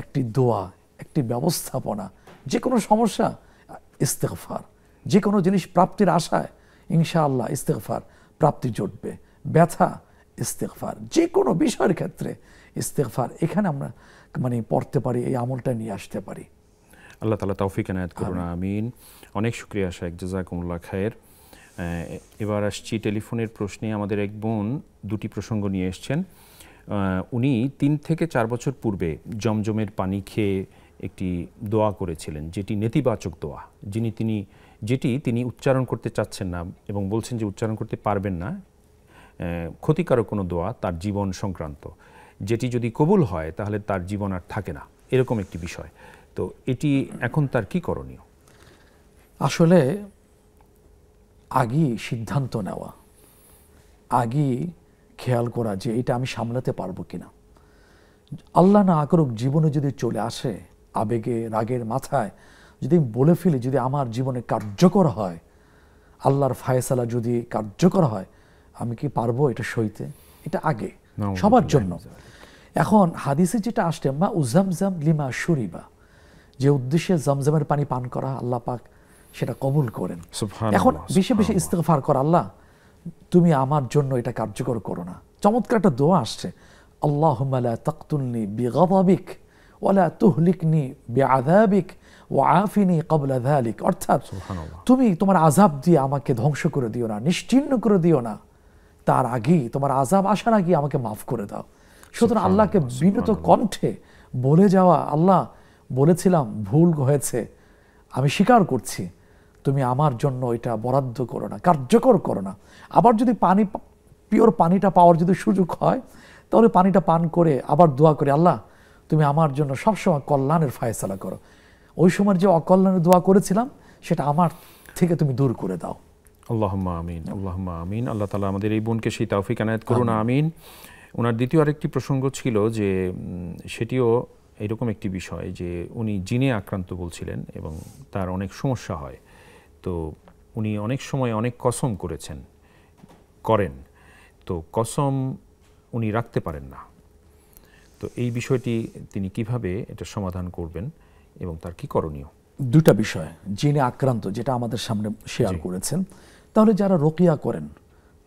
একটি দোয়া, একটি ব্যবস্থাপনা। যে কোনো সমস্যা ইস্তেগফার, যে কোনো জিনিস প্রাপ্তির আশায় ইনশাআল্লাহ ইস্তেগফার, প্রাপ্তি জুটবে। ব্যথা ইস্তেগফার, যে কোনো বিষয়ের ক্ষেত্রে ইস্তেগফার, এখানে আমরা মানে পড়তে পারি, এই আমলটা নিয়ে আসতে পারি। আল্লাহ তাআলা তৌফিক এনায়েত করুন, আমিন। অনেক শুকরিয়া শাইখ, জাযাকুমুল্লাহ খায়ের। এবার আসছি টেলিফোনের প্রশ্নে। আমাদের এক বোন দুটি প্রসঙ্গ নিয়ে এসছেন। উনি 3 থেকে 4 বছর পূর্বে জমজমের পানি খেয়ে একটি দোয়া করেছিলেন, যেটি নেতিবাচক দোয়া, যেটি তিনি উচ্চারণ করতে চাচ্ছেন না এবং বলছেন যে উচ্চারণ করতে পারবেন না, ক্ষতিকারক কোনো দোয়া তার জীবন সংক্রান্ত, যেটি যদি কবুল হয় তাহলে তার জীবন আর থাকে না, এরকম একটি বিষয়। তো এটি এখন তার কি করণীয়? আসলে আগেই সিদ্ধান্ত নেওয়া, আগেই খেয়াল করা যে এটা আমি সামলাতে পারবো কিনা। আল্লাহ না করুক জীবনে যদি চলে আসে, আবেগে রাগের মাথায় যদি বলে ফেলি, যদি আমার জীবনে কার্যকর হয়, আল্লাহর ফায়সালা যদি কার্যকর হয়, আমি কি পারবো এটা সইতে? এটা আগে সবার জন্য। এখন হাদিসে যেটা আসছে, মা উজামজাম লিমা শুরিবা, যে উদ্দেশ্যে জমজমের পানি পান করা, আল্লাহ পাক সেটা কবুল করেন। এখন বেশি বেশি ইস্তেগফার কর, আল্লাহ তুমি আমার জন্য এটা কার্যকর করো না। চমৎকার একটা দোয়া আসছে, আল্লাহুম্মা লা তাকতুলনি বিগাদাবিক ওয়া লা তুহলিকনি বিআযাবিক ওয়া আফিনি ক্বাবলা যালিক। অর্থাৎ তুমি তোমার আযাব দিয়ে আমাকে ধ্বংস করে দিও না, নিশ্চিহ্ন করে দিও না, তার আগেই তোমার আযাব আসার আগে আমাকে মাফ করে দাও। সুতরাং আল্লাহকে বিনত কণ্ঠে বলে যাওয়া, আল্লাহ বলেছিলাম ভুল হয়েছে, আমি স্বীকার করছি, তুমি আমার জন্য এটা বরাদ্দ করো না, কার্যকর করো না। আবার যদি পিওর পানিটা পাওয়ার যদি সুযোগ হয়, তাহলে পানিটা পান করে আবার দোয়া করে, আল্লাহ তুমি আমার জন্য সবসময় কল্যাণের ফায়সালা করো। ওই সময় যে অকল্যাণের দোয়া করেছিলাম সেটা আমার থেকে তুমি দূর করে দাও। আল্লাহুম্মা আমিন, আল্লাহুম্মা আমিন। আল্লাহ তাআলা আমাদের এই বোনকে সেই তৌফিক এনায়েত করুন, আমিন। ওনার দ্বিতীয় আরেকটি প্রসঙ্গ ছিল যে সেটিও এরকম একটি বিষয় যে উনি জিনে আক্রান্ত বলছিলেন এবং তার অনেক সমস্যা হয়, তো উনি অনেক সময় অনেক কসম করেন, তো কসম উনি রাখতে পারেন না। তো এই বিষয়টি তিনি কিভাবে এটা সমাধান করবেন এবং তার কি করণীয়? দুটা বিষয়, জিনে আক্রান্ত যেটা আমাদের সামনে শেয়ার করেছেন, তাহলে যারা রোকিয়া করেন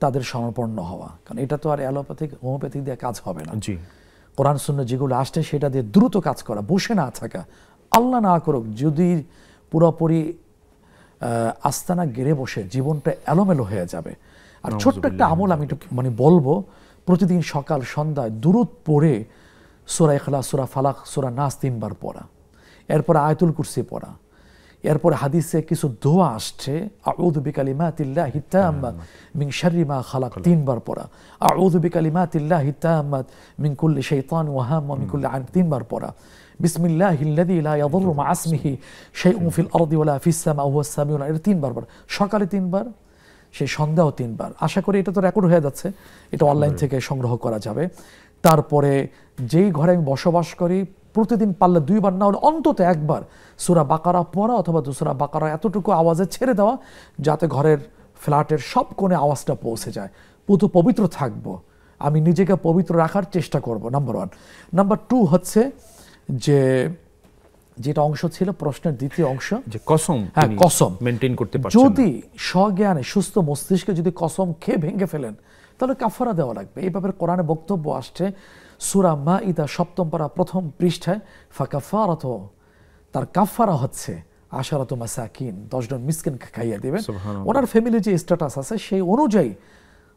তাদের সমর্পন্ন হওয়া, কারণ এটা তো আর অ্যালোপ্যাথিক হোমিওপ্যাথিক দিয়ে কাজ হবে না। জি, কোরআন সুন্নাহ যেগুলো আসছে সেটা দিয়ে দ্রুত কাজ করা, বসে না থাকা। আল্লাহ না করুক যদি পুরোপুরি আস্তানা গেড়ে বসে জীবনটা এলোমেলো হয়ে যাবে। আর ছোট্ট একটা আমল আমি একটু বলবো, প্রতিদিন সকাল সন্ধ্যায় দুরূদ পড়ে সূরা ইখলাস, সূরা ফালাক, সূরা নাস 3 বার পড়া, এরপরে আয়াতুল কুরসি পড়া, এরপরে হাদিসে কিছু দোয়া আসছে, আউযু বিকালিমাতিল্লাহি তাম্মাত মিন শাররি মা খালাক 3 বার পড়া, আউযু বিকালিমাতিল্লাহি তাম্মাত মিন কুল্লি শাইতান ওয়া হাম ওয়া মিন কুল্লি আইন 3 বার পড়া, বিসমিল্লাহিল্লাযী লা ইয়াদুররু মা ইসমিহি শাইউন ফিল আরদি ওয়া লা ফিস সামা ওয়া হুয়াস সামিউল আলিম 3 বার পড়া, সকালে 3 বার, সেই সন্ধ্যাও 3 বার। আশা করি এটা তো রেকর্ড হয়ে যাচ্ছে, এটা অনলাইন থেকে সংগ্রহ করা যাবে। তারপরে যেই ঘরে আমি বসবাস করি প্রতিদিন পারলে 2 বার না হলে অন্তত 1 বার সূরা বাকারা পড়া অথবা সূরা বাকারা এতটুকু আওয়াজে ছেড়ে দেওয়া যাতে ঘরের ফ্ল্যাটের সব কোণে আওয়াজটা পৌঁছে যায়। পুরো পবিত্র থাকবো, আমি নিজেকে পবিত্র রাখার চেষ্টা করব, নাম্বার 1। নাম্বার 2 হচ্ছে যে যেটা অংশ ছিল প্রশ্নের দ্বিতীয় অংশ, যে কসম, হ্যাঁ কসম মেইনটেইন করতে পারছেন যদি সজ্ঞানে সুস্থ মস্তিষ্কে যদি কসম খেয়ে ভেঙে ফেলেন তাহলে কাফারা দেওয়া লাগবে। এই ব্যাপারে কোরআনে বক্তব্য আসছে সূরা মাইদা 7ম পারা 1ম পৃষ্ঠায়, ফাকাফারাতু, তার কাফারা হচ্ছে আশারাতু মাসাকিন, 10 জন মিসকিনকে খাইয়ে দিবেন। ওনার ফ্যামিলি যে স্ট্যাটাস আছে সেই অনুযায়ী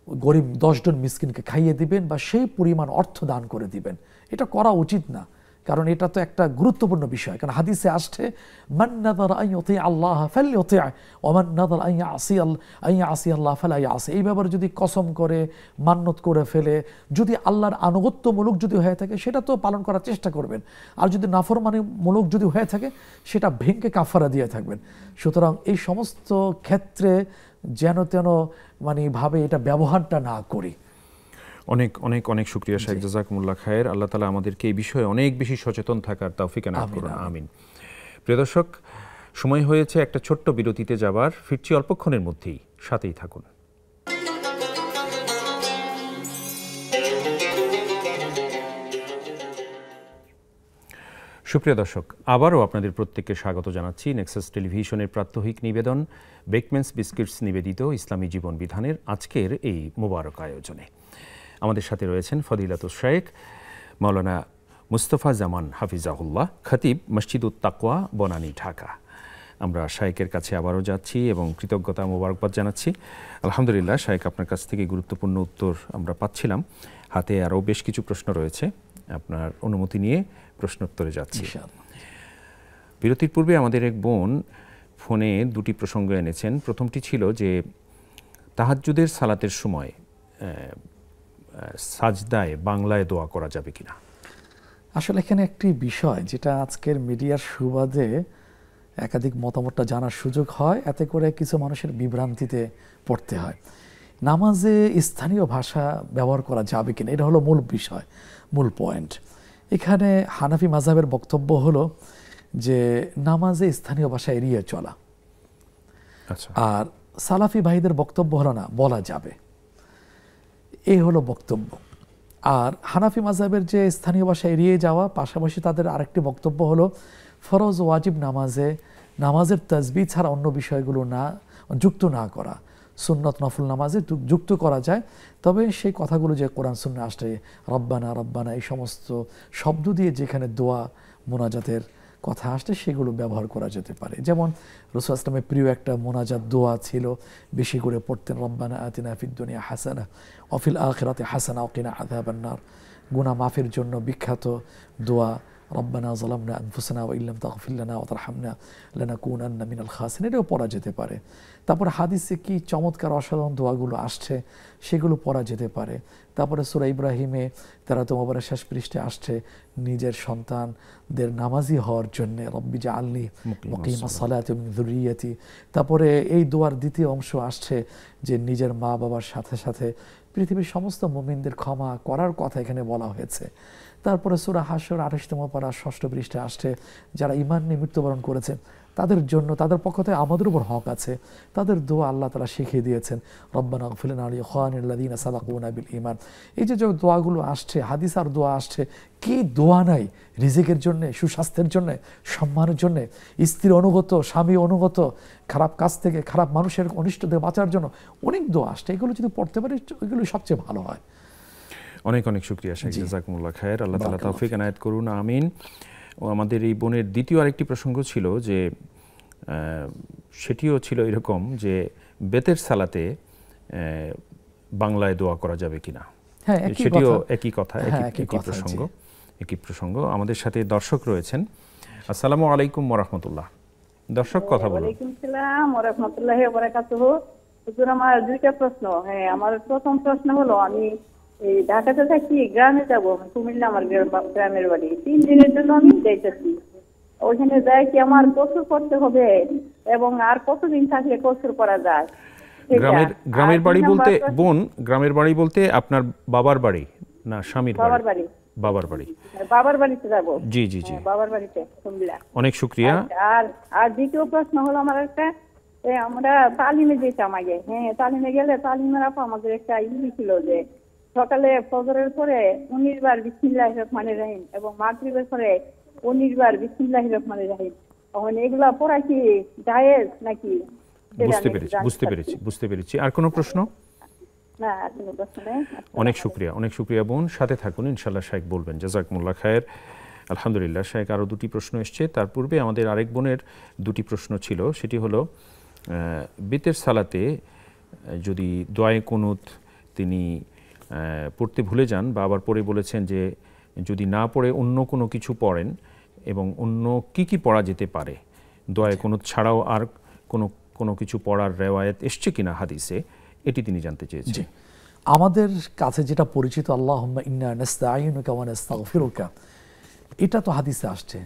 গরিব 10 জন মিসকিনকে খাইয়ে দিবেন বা সেই পরিমাণ অর্থ দান করে দিবেন। এটা করা উচিত না, কারণ এটা তো একটা গুরুত্বপূর্ণ বিষয়। কারণ হাদিসে আসছে মান নাযারা আন ইউতি আল্লাহ ফালইউতি ওয়া মান নাযারা আন ইয়াসি আল্লাহ ফালা ইয়াসি। এই ব্যাপারে যদি কসম করে মান্নত করে ফেলে, যদি আল্লাহর আনুগত্যমূলক যদি হয়ে থাকে সেটা তো পালন করার চেষ্টা করবেন, আর যদি নাফরমানিমূলক যদি হয়ে থাকে সেটা ভেঙে কাফারা দিয়ে থাকবেন। সুতরাং এই সমস্ত ক্ষেত্রে যেন তেন ভাবে এটা ব্যবহারটা না করি। অনেক অনেক অনেক শুকরিয়া শেখ, জাযাকুমুল্লাহ খায়ের। আল্লাহ তাআলা আমাদেরকে এই বিষয়ে অনেক বেশি সচেতন থাকার তৌফিক এনায়েত করুন, আমিন। প্রিয় দর্শক, সময় হয়েছে একটা ছোট্ট বিরতিতে যাবার, ফিরছি অল্পক্ষণের মধ্যেই, সাথেই থাকুন। সুপ্রিয় দর্শক, আবারও আপনাদের প্রত্যেককে স্বাগত জানাচ্ছি নেক্সাস টেলিভিশনের প্রাত্যহিক নিবেদন বেকম্যানস বিস্কিটস নিবেদিত ইসলামী জীবন বিধানের আজকের এই মোবারক আয়োজনে। আমাদের সাথে রয়েছেন ফদিলাতুশ শাইখ মাওলানা মুস্তাফা জামান হাফিজাহুল্লাহ, খতিব মসজিদুত তাকওয়া, বনানী, ঢাকা। আমরা শাইখের কাছে আবারও যাচ্ছি এবং কৃতজ্ঞতা মোবারকবাদ জানাচ্ছি। আলহামদুলিল্লাহ শাইখ, আপনার কাছ থেকে গুরুত্বপূর্ণ উত্তর আমরা পাচ্ছিলাম। হাতে আরও বেশ কিছু প্রশ্ন রয়েছে, আপনার অনুমতি নিয়ে প্রশ্নোত্তরে যাচ্ছি। বিরতির পূর্বে আমাদের এক বোন ফোনে 2টি প্রসঙ্গ এনেছেন। প্রথমটি ছিল যে তাহাজ্জুদের সালাতের সময় সাজদায় বাংলায় দোয়া করা যাবে কিনা। আসলে এখানে একটি বিষয় যেটা আজকের মিডিয়ার সুবাদে একাধিক মতামতটা জানার সুযোগ হয়, এতে করে কিছু মানুষের বিভ্রান্তিতে পড়তে হয়। নামাজে স্থানীয় ভাষা ব্যবহার করা যাবে কিনা, এটা হলো মূল বিষয়, মূল পয়েন্ট। এখানে হানাফি মাযহাবের বক্তব্য হলো যে নামাজে স্থানীয় ভাষা এড়িয়ে চলা, আর সালাফি ভাইদের বক্তব্য হলো না, বলা যাবে। এই হলো বক্তব্য। আর হানাফি মাযহাবের যে স্থানীয় ভাষা এড়িয়ে যাওয়া, পাশাপাশি তাদের আরেকটি বক্তব্য হলো ফরজ ওয়াজিব নামাজের তাসবিহ ছাড়া অন্য বিষয়গুলো যুক্ত না করা, সুন্নত নফল নামাজে যুক্ত করা যায়, তবে সেই কথাগুলো যে কোরআন সুন্নাহ আসছে রব্বানা রব্বানা এই সমস্ত শব্দ দিয়ে যেখানে দোয়া মোনাজাতের কথা আসছে সেগুলো ব্যবহার করা যেতে পারে। যেমন রাসূল সাল্লাল্লাহু আলাইহি ওয়াসাল্লামের প্রিয় একটা মোনাজাত দোয়া ছিল, বেশি করে পড়তেন রব্বানা আতিনা ফিদ দুনিয়া হাসানা ওয়া ফিল আখিরাতি হাসানা ওয়া কিনা আযাবান নার। গুনাহ মাফের জন্য বিখ্যাত দোয়া রব্বানা যালামনা আনফুসানা ওয়া ইল্লাম তাগফির লানা ওয়া তারহামনা লানাকুনান্না মিনাল খাসিরিন, এটাও পড়া যেতে পারে। তারপর হাদিসে কি চমৎকার অসাধারণ দোয়াগুলো আসছে সেগুলো পড়া যেতে পারে। তারপরে সূরা ইব্রাহিমে 13তম ওয়ারের শেষ পৃষ্ঠায় আসছে নিজের সন্তানদের নামাজি হওয়ার জন্য, রব্বি জাআলনি মুকিমাস সালাতি ওয়া মিন যুররিয়াতি। তারপরে এই দোয়ার দ্বিতীয় অংশ আসছে যে নিজের মা বাবার সাথে সাথে পৃথিবীর সমস্ত মুমিনদের ক্ষমা করার কথা এখানে বলা হয়েছে। তারপরে সূরা হাশর 28তম পারা 6ষ্ঠ পৃষ্ঠায় আসছে যারা ঈমান নিয়ে মৃত্যুবরণ করেছেন তাদের জন্য, তাদের পক্ষ থেকে আমাদের উপর হক আছে, তাদের দোয়া আল্লাহ তাআলা শিখিয়ে দিয়েছেন, রব্বানা ইগফির লানা ওয়া লিইখওয়ানিল্লাযীনা সাবাকুনা বিল ঈমান। এই যে দোয়াগুলো আসছে, হাদিস আর দোয়া আসছে, কি দোয়া নাই রিজিকের জন্য, সুস্বাস্থ্যের জন্য, সম্মানের জন্য, স্ত্রী অনুগত, স্বামী অনুগত, খারাপ কাজ থেকে, খারাপ মানুষের অনিষ্ট থেকে বাঁচার জন্য অনেক দোয়া আসছে। এগুলো যদি পড়তে পারি এগুলো সবচেয়ে ভালো হয়। অনেক অনেক শুকরিয়া শেখ, জাযাকুমুল্লাহ খায়ের, আল্লাহ তাআলা তৌফিক এনায়েত করুন, আমিন। ও আমাদের এই বোনের দ্বিতীয় আরেকটি প্রসঙ্গ ছিল যে সেটিও ছিল এরকম যে বেতের সালাতে বাংলায় দোয়া করা যাবে কিনা, সেটিও একই কথা, একই প্রসঙ্গ। আমাদের সাথে দর্শক রয়েছেন। আসসালামু আলাইকুম ওয়া রাহমাতুল্লাহ। দর্শক কথা বলুন। ওয়ালাইকুম আসসালাম ওয়া রাহমাতুল্লাহি ওয়া বারাকাতুহু। হুজুর আমার দুইটা প্রশ্ন। হ্যাঁ, আমার প্রথম প্রশ্ন হলো আমি এই ঢাকাতে থাকি, গ্রামে যাব, কুমিল্লা আমার গ্রামের বাড়ি, 3 দিনের জন্য আমি যাইতেছি। ওইখানে যাই কি আমার কসুর করতে হবে এবং আর কতদিন থাকলে কসুর করা যায়? গ্রামের বাড়ি বলতে বোন, গ্রামের বাড়ি বলতে আপনার বাবার বাড়ি না স্বামীর বাড়ি? বাবার বাড়ি। বাবার বাড়িতে যাব। জি জি জি, বাবার বাড়িতে কুমিল্লা। অনেক শুকরিয়া। আর দ্বিতীয় প্রশ্ন হলো আমার একটা, আমরা তালিমে যেতাম আগে। হ্যাঁ, তালিমে গেলে তালিমের আপা আমাদের একটা ছিল যে সকালে ফজরের পরে 19 বার বিসমিল্লাহির রহমানির রহিম এবং মাগরিবের পরে 19 বার বিসমিল্লাহির রহমানির রহিম। এখন এগুলা পড়া কি জায়েজ নাকি? বুঝতে পেরেছি। আর কোনো প্রশ্ন? না, আর কোনো প্রশ্ন নেই। অনেক শুকরিয়া বোন, সাথে থাকুন, ইনশাআল্লাহ শেখ বলবেন। জাযাকুমুল্লাহ খায়ের। আলহামদুলিল্লাহ, শেখ আরও 2টি প্রশ্ন এসছে। তার পূর্বে আমাদের আরেক বোনের 2টি প্রশ্ন ছিল। সেটি হলো বেতের সালাতে যদি দোয়ায়ে কুনুত তিনি পড়তে ভুলে যান বা আবার পড়ে বলেছেন যে যদি না পড়ে অন্য কোনো কিছু পড়েন এবং অন্য কি পড়া যেতে পারে, দোয়ায়ে কুনুত ছাড়াও আর কোনো কিছু পড়ার রেওয়ায়েত এসছে কিনা হাদিসে, এটি তিনি জানতে চেয়েছেন। আমাদের কাছে যেটা পরিচিত আল্লাহুম্মা ইন্না নাস্তাঈনুকা ওয়া নাস্তাগফিরুকা, এটা তো হাদিসে আসছে।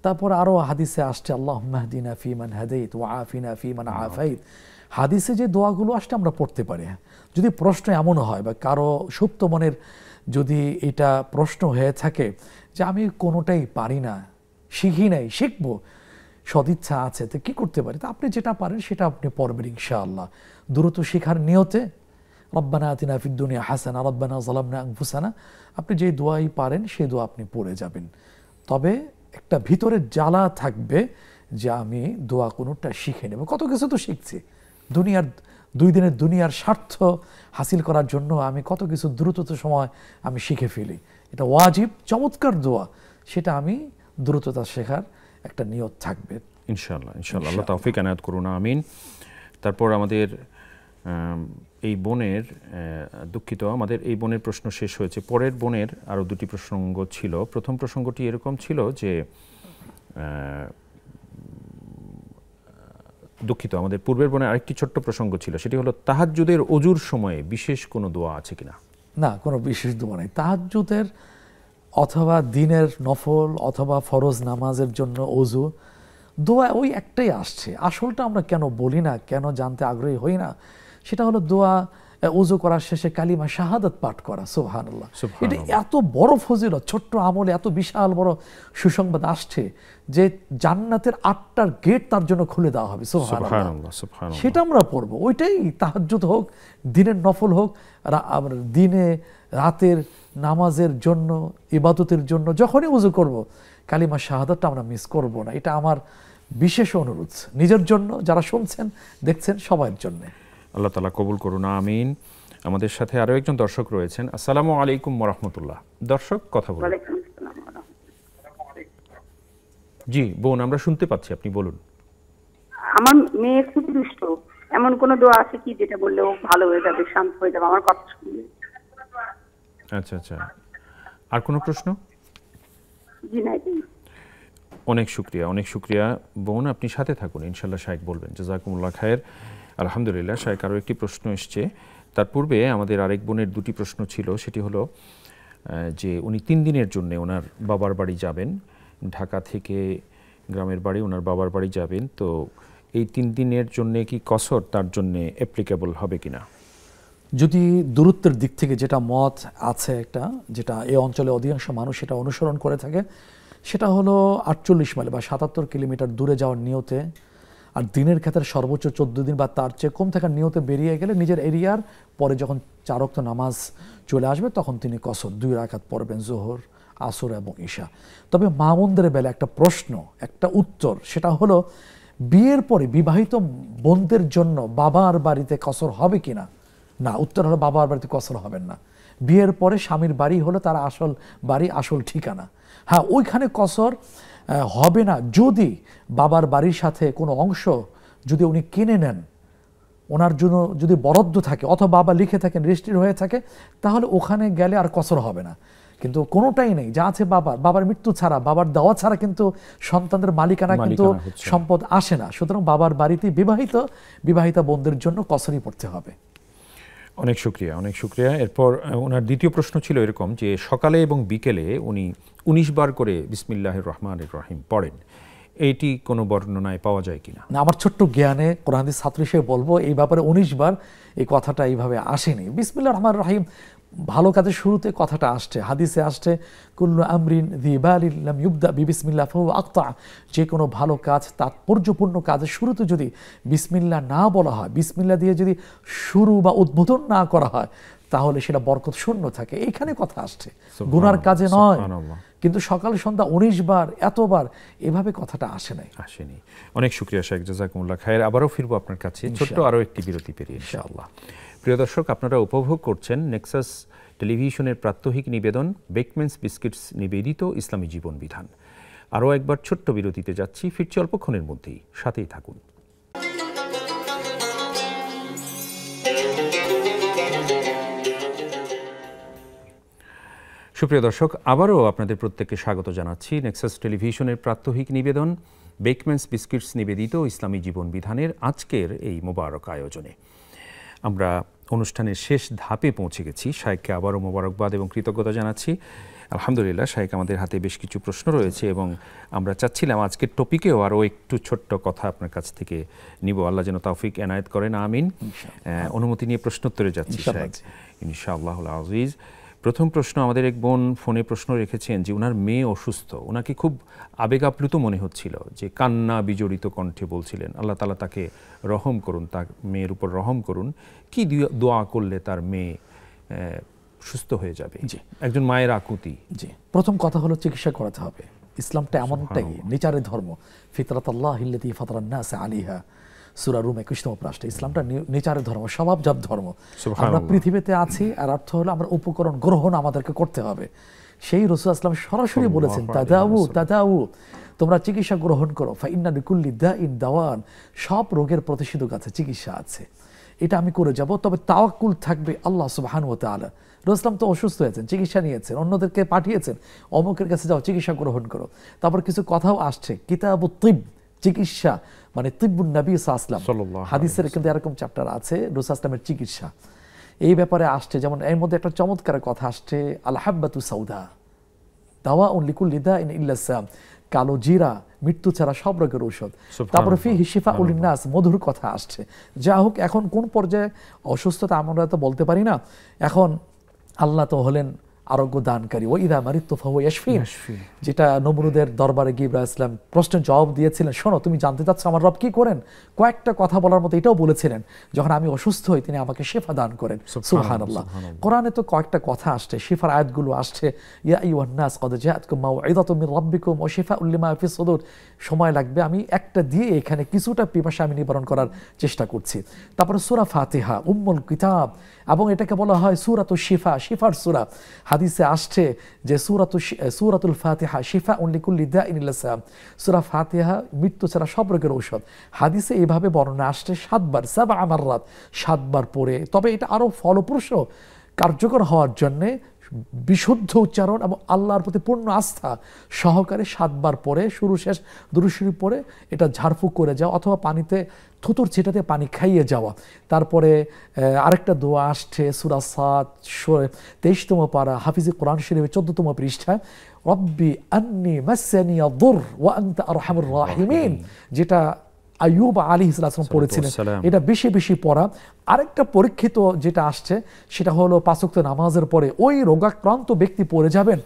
তারপর আরও হাদিসে আসছে আল্লাহুম্মা হদিনা ফিমান হাদাইত ওয়া আফিনা ফিমান আফাইত। হাদিসে যে দোয়াগুলো আসছে আমরা পড়তে পারি। যদি প্রশ্ন এমন হয় বা কারো সুপ্ত মনের যদি এটা প্রশ্ন হয়ে থাকে যে আমি কোনোটাই পারি না, শিখি নাই, শিখবো, সদিচ্ছা আছে, তো কী করতে পারি, তো আপনি যেটা পারেন সেটা আপনি পড়বেন ইনশাআল্লাহ। দ্রুত শেখার নিয়তে রব্বানা আতিনা ফিদ দুনিয়া হাসানা রব্বানা যালামনা আনফুসানা, আপনি যে দোয়াই পারেন সেই দোয়া আপনি পড়ে যাবেন। তবে একটা ভিতরে জ্বালা থাকবে যে আমি দোয়া কোনোটা শিখে নেব। কত কিছু তো শিখছি, দুনিয়ার 2 দিনের দুনিয়ার স্বার্থ হাসিল করার জন্য আমি কত কিছু দ্রুততর সময় আমি শিখে ফেলি। এটা ওয়াজিব, চমৎকার দোয়া, সেটা আমি দ্রুততা শেখার একটা নিয়ত থাকবে ইনশাআল্লাহ। আল্লাহ তৌফিক এনায়েত করুন, আমিন। তারপর আমাদের এই বোনের, দুঃখিত, আমাদের এই বোনের প্রশ্ন শেষ হয়েছে। পরের বোনের আরও 2টি প্রসঙ্গ ছিল। প্রথম প্রসঙ্গটি এরকম ছিল যে দুঃখিত, আমাদের পূর্বের বোনের আরেকটি ছোট্ট প্রসঙ্গ ছিল, সেটি হলো তাহাজ্জুদের ওযুর সময়ে বিশেষ কোনো দোয়া আছে কিনা? না, কোনো বিশেষ দোয়া নেই। তাহাজ্জুদের অথবা দিনের নফল অথবা ফরজ নামাজের জন্য ওযু দোয়া ওই একটাই আসছে। আসলটা আমরা কেন বলি না, কেন জানতে আগ্রহী হই না, সেটা হলো দোয়া ওযু করার শেষে কালিমা শাহাদাত পাঠ করা। সুবহানাল্লাহ, এটা এত বড় ফজিলত, ছোট্ট আমলে এত বিশাল বড় সুসংবাদ আসছে যে জান্নাতের 8টার গেট তার জন্য খুলে দেওয়া হবে। সুবহানাল্লাহ, সেটা আমরা পড়বো। ওইটাই তাহাজ্জুদ হোক, দিনের নফল হোক, দিনে রাতের নামাজের জন্য, ইবাদতের জন্য যখনই ওযু করব কালিমা শাহাদাতটা আমরা মিস করব না। এটা আমার বিশেষ অনুরোধ, নিজের জন্য, যারা শুনছেন দেখছেন সবার জন্য। আল্লাহ তাআলা কবুল করুন, আমিন। আমাদের সাথে আরও একজন দর্শক রয়েছেন। আসসালামু আলাইকুম ওয়া রাহমাতুল্লাহ। দর্শক কথা বলুন। জি বোন, আমরা শুনতে পাচ্ছি, আপনি বলুন। আমার মেয়ে খুব দুষ্ট, এমন কোন দোয়া আছে কি যেটা বললে ও ভালো হয়ে যাবে, শান্ত হয়ে যাবে আমার কথা শুনলে? আচ্ছা, আর কোনো প্রশ্ন? জি না। অনেক শুক্রিয়া বোন, আপনি সাথে থাকুন, ইনশাল্লাহ শায়েখ বলবেন। জাযাকুমুল্লাহ খায়ের। আলহামদুলিল্লাহ শায়েখ, আরও একটি প্রশ্ন এসছে। তার পূর্বে আমাদের আরেক বোনের দুটি প্রশ্ন ছিল। সেটি হলো যে উনি 3 দিনের জন্য ওনার বাবার বাড়ি যাবেন, ঢাকা থেকে গ্রামের বাড়ি ওনার বাবার বাড়ি যাবেন, তো এই 3 দিনের জন্য কি কসর তার জন্য অ্যাপ্লিকেবল হবে কিনা? যদি দূরত্বের দিক থেকে যেটা মত আছে, একটা যেটা এই অঞ্চলে অধিকাংশ মানুষ সেটা অনুসরণ করে থাকে, সেটা হলো 48 মাইল বা 77 কিলোমিটার দূরে যাওয়ার নিয়তে, আর দিনের ক্ষেত্রে সর্বোচ্চ 14 দিন বা তার চেয়ে কম থাকার নিয়তে বেরিয়ে গেলে নিজের এরিয়ার পরে যখন 4 ওয়াক্ত নামাজ চলে আসবে তখন তিনি কসর 2 রাকাত পড়বেন, যোহর, আসর এবং ঈশা। তবে মা বোনদের বেলা একটা প্রশ্ন, একটা উত্তর, সেটা হলো বিয়ের পরে বিবাহিত বোনদের জন্য বাবার বাড়িতে কসর হবে কিনা? না, উত্তর হলো বাবার বাড়িতে কসর হবেন না। বিয়ের পরে স্বামীর বাড়ি হলো তার আসল বাড়ি, আসল ঠিকানা। হ্যাঁ, ওইখানে কসর হবে না যদি বাবার বাড়ির সাথে কোনো অংশ যদি উনি কিনে নেন, ওনার জন্য যদি বরাদ্দ থাকে অথবা বাবা লিখে থাকেন, রেজিস্ট্রি হয়ে থাকে, তাহলে ওখানে গেলে আর কসর হবে না। কিন্তু কোনোটাই নেই, যা আছে বাবার মৃত্যু ছাড়া, বাবার দেওয়া ছাড়া কিন্তু সন্তানদের মালিকানা কিন্তু সম্পদ আসে না। সুতরাং বাবার বাড়িতে বিবাহিতা বোনদের জন্য কসরই পড়তে হবে। অনেক শুক্রিয়া। এরপর ওনার দ্বিতীয় প্রশ্ন ছিল এরকম যে সকালে এবং বিকেলে উনি 19 বার করে বিসমিল্লাহির রহমানির রহিম পড়েন, এইটি কোনো বর্ণনায় পাওয়া যায় কিনা? না, আমার ছোট্ট জ্ঞানে কোরআন হাদিস ছাত্র হিসেবে বলবো এই ব্যাপারে 19 বার এই কথাটা এইভাবে আসেনি। বিসমিল্লাহির রহমানির রহিম ভালো কাজের শুরুতে কথাটা আসছে, হাদিসে আসছে কুল্লু আমরিন যী বালিন লাম ইবদা বিবিসমিল্লাহ ফাহুয়া আকতা। যে কোনো ভালো কাজ, তাৎপর্যপূর্ণ কাজের শুরুতে যদি বিসমিল্লাহ না বলা হয়, বিসমিল্লাহ দিয়ে যদি শুরু বা উদ্বোধন না করা হয়, তাহলে সেটা বরকত শূন্য থাকে। এইখানে কথা আসছে, গুনার কাজে নয়। কিন্তু সকাল সন্ধ্যা 19 বার, এতবার এভাবে কথাটা আসেনি। অনেক শুকরিয়া শায়েখ, জাযাকুমুল্লাহ খায়ের। আবারও ফিরবো আপনার কাছে ছোট্ট আরও একটি বিরতি পেরিয়ে ইনশাআল্লাহ। প্রিয় দর্শক, আপনারা উপভোগ করছেন নেক্সাস টেলিভিশনের প্রাত্যহিক নিবেদন বেকম্যানস বিস্কিটস নিবেদিত ইসলামী জীবন বিধান। আরও একবার ছোট্ট বিরতিতে যাচ্ছি, ফিরছি অল্পক্ষণের মধ্যেই, সাথেই থাকুন। সুপ্রিয় দর্শক, আবারও আপনাদের প্রত্যেককে স্বাগত জানাচ্ছি নেক্সাস টেলিভিশনের প্রাত্যহিক নিবেদন বেকম্যানস বিস্কিটস নিবেদিত ইসলামী জীবন বিধানের আজকের এই মোবারক আয়োজনে। আমরা অনুষ্ঠানের শেষ ধাপে পৌঁছে গেছি। শায়েখকে আবারও মোবারকবাদ এবং কৃতজ্ঞতা জানাচ্ছি। আলহামদুলিল্লাহ শায়েখ, আমাদের হাতে বেশ কিছু প্রশ্ন রয়েছে এবং আমরা চাচ্ছিলাম আজকের টপিকেও আরও একটু ছোট্ট কথা আপনার কাছ থেকে নিব। আল্লাহ যেন তৌফিক এনায়েত করেন, আমিন। অনুমতি নিয়ে প্রশ্নোত্তরে যাচ্ছি শায়েখ, ইনশাআল্লাহুল আজিজ। প্রথম প্রশ্ন, আমাদের এক বোন ফোনে প্রশ্ন রেখেছেন যে ওনার মেয়ে অসুস্থ, ওনাকে খুব আবেগ আপ্লুত মনে হচ্ছিল, যে কান্না বিজড়িত কণ্ঠে বলছিলেন আল্লাহ তাআলা তাকে রহম করুন, তার মেয়ের উপর রহম করুন। কি দোয়া করলে তার মেয়ে সুস্থ হয়ে যাবে? একজন মায়ের আকুতি। প্রথম কথা হলো চিকিৎসা করাতে হবে। ইসলামটা এমনটাই নেচারের ধর্ম, ফিতরাতাল্লাহিল্লাতী ফাতারান নাস আলাইহা, সূরা রুম 21 পৃষ্ঠা। ইসলামটা নেচারের ধর্ম, স্বভাবজাত ধর্ম। আমরা পৃথিবীতে আছি, আর অর্থ হলো আমরা উপকরণ গ্রহণ আমাদেরকে করতে হবে। সেই রাসূল সাল্লাল্লাহু আলাইহি ওয়াসাল্লাম সরাসরি বলেছেন তাদাউ, তোমরা চিকিৎসা গ্রহণ করো, ফাইন্না লিকুল্লি দাইন দাওয়ান, সব রোগের প্রতিষেধক আছে, চিকিৎসা আছে। এটা আমি করে যাব, তবে তাওয়াক্কুল থাকবে আল্লাহ সুবহানাহু ওয়া তাআলা। রাসূল তো অসুস্থ হয়েছেন, চিকিৎসা নিয়েছেন, অন্যদেরকে পাঠিয়েছেন অমুকের কাছে যাও চিকিৎসা গ্রহণ করো। তারপর কিছু কথাও আসছে, কিতাবুত তিব, চিকিৎসা মানে তিব্বুন নবী সাল্লাল্লাহু আলাইহি ওয়াসাল্লাম, হাদিসের কিন্তু এরকম চ্যাপ্টার আছে রাসূল সাল্লামের চিকিৎসা, এই ব্যাপারে আসছে। যেমন এর মধ্যে একটা চমৎকার কথা আসছে, আল হাব্বাতু সাউদা দাওয়াউন লিকুল্লি দাইন ইল্লা সাম, কালো জিরা মৃত্যু ছাড়া সব রোগের ঔষধ। তারপরে ফিহি শিফাউল লিন্নাস, মধুর কথা আসছে। যা হোক, এখন কোন পর্যায়ে অসুস্থতা আমরা তো বলতে পারি না। এখন আল্লাহ তো হলেন আরোগ্য দানকারী, ও ইদা মারিতু ফাহুয়া ইয়াশফিন, যেটা নমরুদের দরবারে গিয়ে ইব্রাহিম ইসলাম প্রশ্নের জবাব দিয়েছিলেন, শোনো তুমি জানতে চাচ্ছ আমার রব কি করেন, কয়েকটা কথা বলার মতো এটাও বলেছিলেন, যখন আমি অসুস্থ হই তিনি আমাকে শিফা দান করেন। সুবহানাল্লাহ। কোরআনে তো কয়েকটা কথা আসছে, শিফার আয়াতগুলো আসছে, ইয়া আইয়ুহান নাস ক্বাদ জাআতকুম মাউইযাতুম মির রাব্বিকুম ওয়া শিফাউল লিমা ফিস সুদুর। সময় লাগবে, আমি একটা দিয়ে এখানে কিছুটা পিপাসা আমি নিবারণ করার চেষ্টা করছি। তারপরে সূরা ফাতিহা উম্মুল কিতাব, এবং এটাকে বলা হয় সূরাতুশ শিফা, শিফার সূরা। হাদিসে আসছে যে সূরাতুল ফাতিহা শিফাউন লিকুল্লি দাইন ইল্লা সাম, সূরা ফাতিহা মৃত্যু ছাড়া সব রোগের ঔষধ। হাদিসে এইভাবে বর্ণনা আসছে 7 বার, 7 মাররাত, 7 বার পড়ে। তবে এটা আরো ফলপ্রসূ কার্যকর হওয়ার জন্য বিশুদ্ধ উচ্চারণ এবং আল্লাহর প্রতি পূর্ণ আস্থা সহকারে 7 বার পরে শুরু শেষ দুরূদ শরীফ পরে এটা ঝাড়ফুঁক করে যাওয়া, অথবা পানিতে থুতুর ছিটাতে পানি খাইয়ে যাওয়া। তারপরে আরেকটা দোয়া আসছে সূরা সাদ 23তম পারা হাফিজে কোরআন শরীফের 14তম পৃষ্ঠায়, রব্বি আন্নি মাসানিয়া দুর ওয়া আনতা আরহামুর রাহিমিন, যেটা আইয়ুব আলাইহিস সালাম পড়েছিলেন। এটা বেশি বেশি পড়া। আরেকটা পরীক্ষিত যেটা আসছে সেটা হলো 5 ওয়াক্ত নামাজের পরে ওই রোগাক্রান্ত ব্যক্তি পড়ে যাবেন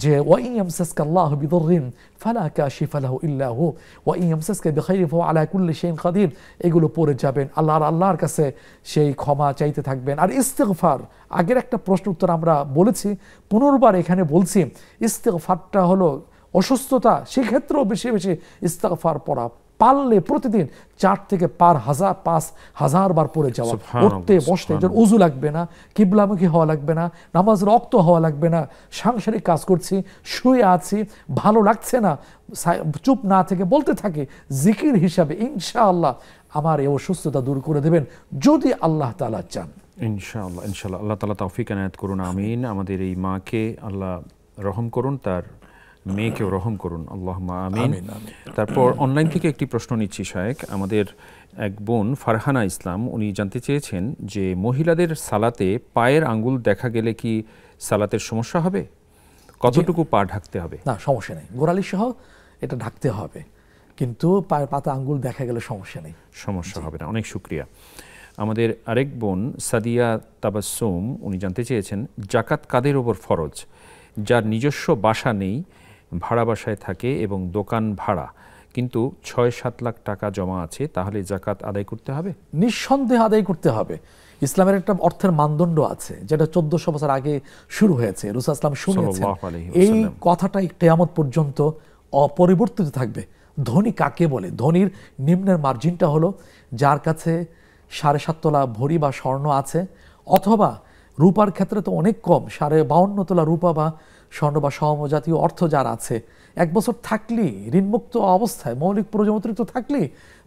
যে ওয়াইন ইয়ামসাসকা আল্লাহু বিদুররিন ফালা কাশিফা লাহু ইল্লা হু ওয়াইন ইয়ামসাসকা বিখাইরিন ফাহুয়া আলা কুল্লি শাইইন কাদির, এগুলো পড়ে যাবেন। আল্লাহর কাছে সেই ক্ষমা চাইতে থাকবেন। আর ইস্তিগফার, আগের একটা প্রশ্ন উত্তর আমরা বলেছি, পুনর্বার এখানে বলছি, ইস্তিগফারটা হলো অসুস্থতা, সেক্ষেত্রেও বেশি বেশি ইস্তিগফার পড়া, পারলে প্রতিদিন 4 থেকে 5,000 বার পড়ে যাওয়া। উঠতে বসতে উজু লাগবে না, কিবলামুখী হওয়া লাগবে না, নামাজ রক্ত হওয়া লাগবে না, সাংসারিক কাজ করছি, শুয়ে আছি, ভালো লাগছে না, চুপ না থেকে বলতে থাকি জিকির হিসাবে, ইনশাআল্লাহ আমার এই অসুস্থতা দূর করে দেবেন যদি আল্লাহ তাআলা চান। ইনশাআল্লাহ ইনশাআল্লাহ, আল্লাহ তাআলা তৌফিক এনায়েত করুন, আমিন। আমাদের এই মাকে আল্লাহ রহম করুন, তার মেয়েকেও রহম করুন, আল্লাহুম্মা আমিন। তারপর অনলাইন থেকে একটি প্রশ্ন নিচ্ছি শায়েখ। আমাদের এক বোন ফারহানা ইসলাম, উনি জানতে চেয়েছেন যে মহিলাদের সালাতে পায়ের আঙ্গুল দেখা গেলে কি সালাতের সমস্যা হবে? কতটুকু পা ঢাকতে হবে? না, সমস্যা নেই, গোড়ালি সহ এটা ঢাকতে হবে, কিন্তু পায়ের পাতা আঙ্গুল দেখা গেলে সমস্যা নেই, সমস্যা হবে না। অনেক শুকরিয়া। আমাদের আরেক বোন সাদিয়া তাবাসসুম, উনি জানতে চেয়েছেন জাকাত কাদের ওপর ফরজ? যার নিজস্ব বাসা নেই, ভাড়া বাসায় থাকে এবং দোকান ভাড়া, কিন্তু 6-7 লাখ টাকা জমা আছে, তাহলে জাকাত আদায় করতে হবে? নিঃসন্দেহে আদায় করতে হবে। ইসলামের একটা অর্থের মানদণ্ড আছে যেটা 1400 বছর আগে শুরু হয়েছে, রাসূল সাল্লাল্লাহু আলাইহি ওয়াসাল্লাম শুনিয়েছেন। এই কথাটাই কিয়ামত পর্যন্ত অপরিবর্তিত থাকবে। ধনী কাকে বলে? ধনীর নিম্নের মার্জিনটা হলো যার কাছে 7.5 তোলা ভরি বা স্বর্ণ আছে, অথবা রূপার ক্ষেত্রে তো অনেক কম, 52 তোলা রূপা বা স্বর্ণ বা সমজাতীয় অর্থ যার আছে, 1 বছর থাকলি ঋণমুক্ত অবস্থায় মৌলিক প্রয়োজন অতিরিক্ত থাকলি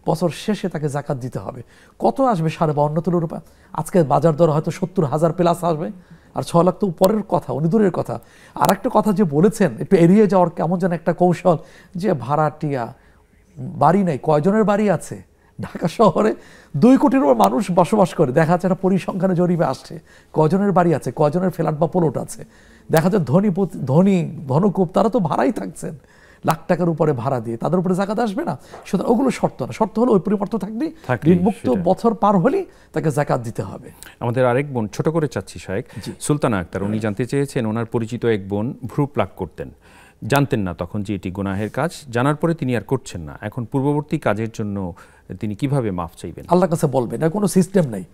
বছর শেষে তাকে জাকাত দিতে হবে। কত আসবে? 52.5 তোলা রূপা। আজকে বাজার দর হয়তো 70,000 প্লাস আসবে, আর 6 লাখ তো পরের কথা, উনি দূরের কথা। আর একটা কথা যে বলেছেন একটু এড়িয়ে যাওয়ার কেমন যেন একটা কৌশল, যে ভাড়াটিয়া বাড়ি নেই, কয়জনের বাড়ি আছে? ঢাকা শহরে 2 কোটির উপর মানুষ বসবাস করে, দেখা যাচ্ছে একটা পরিসংখ্যানে জরিপে আসছে কয়জনের বাড়ি আছে, কয়জনের ফ্ল্যাট বা প্লট আছে। দেখা যায় ধনী ধনকুব তারা তো ভাড়াই থাকছেন, লাখ টাকার উপরে ভাড়া দিয়ে, তাদের উপরে জাকাত আসবে না। সুতরাং ওগুলো শর্ত না, শর্ত হলো ওই পরিবর্তন থাকবে, ঋণমুক্ত বছর পার হলে তাকে জাকাত দিতে হবে। আমাদের আরেক বোন, ছোট করে চাচ্ছি শায়েখ, সুলতানা আক্তার, উনি জানতে চেয়েছেন ওনার পরিচিত এক বোন ভ্রু প্লাক করতেন, জানতেন না তখন যে এটি গুনাহের কাজ, জানার পরে তিনি আর করছেন না, এখন পূর্ববর্তী কাজের জন্য তিনি কিভাবে মাফ চাইবেন? আল্লাহর কাছে বলবেন, এর কোনো সিস্টেম নেই।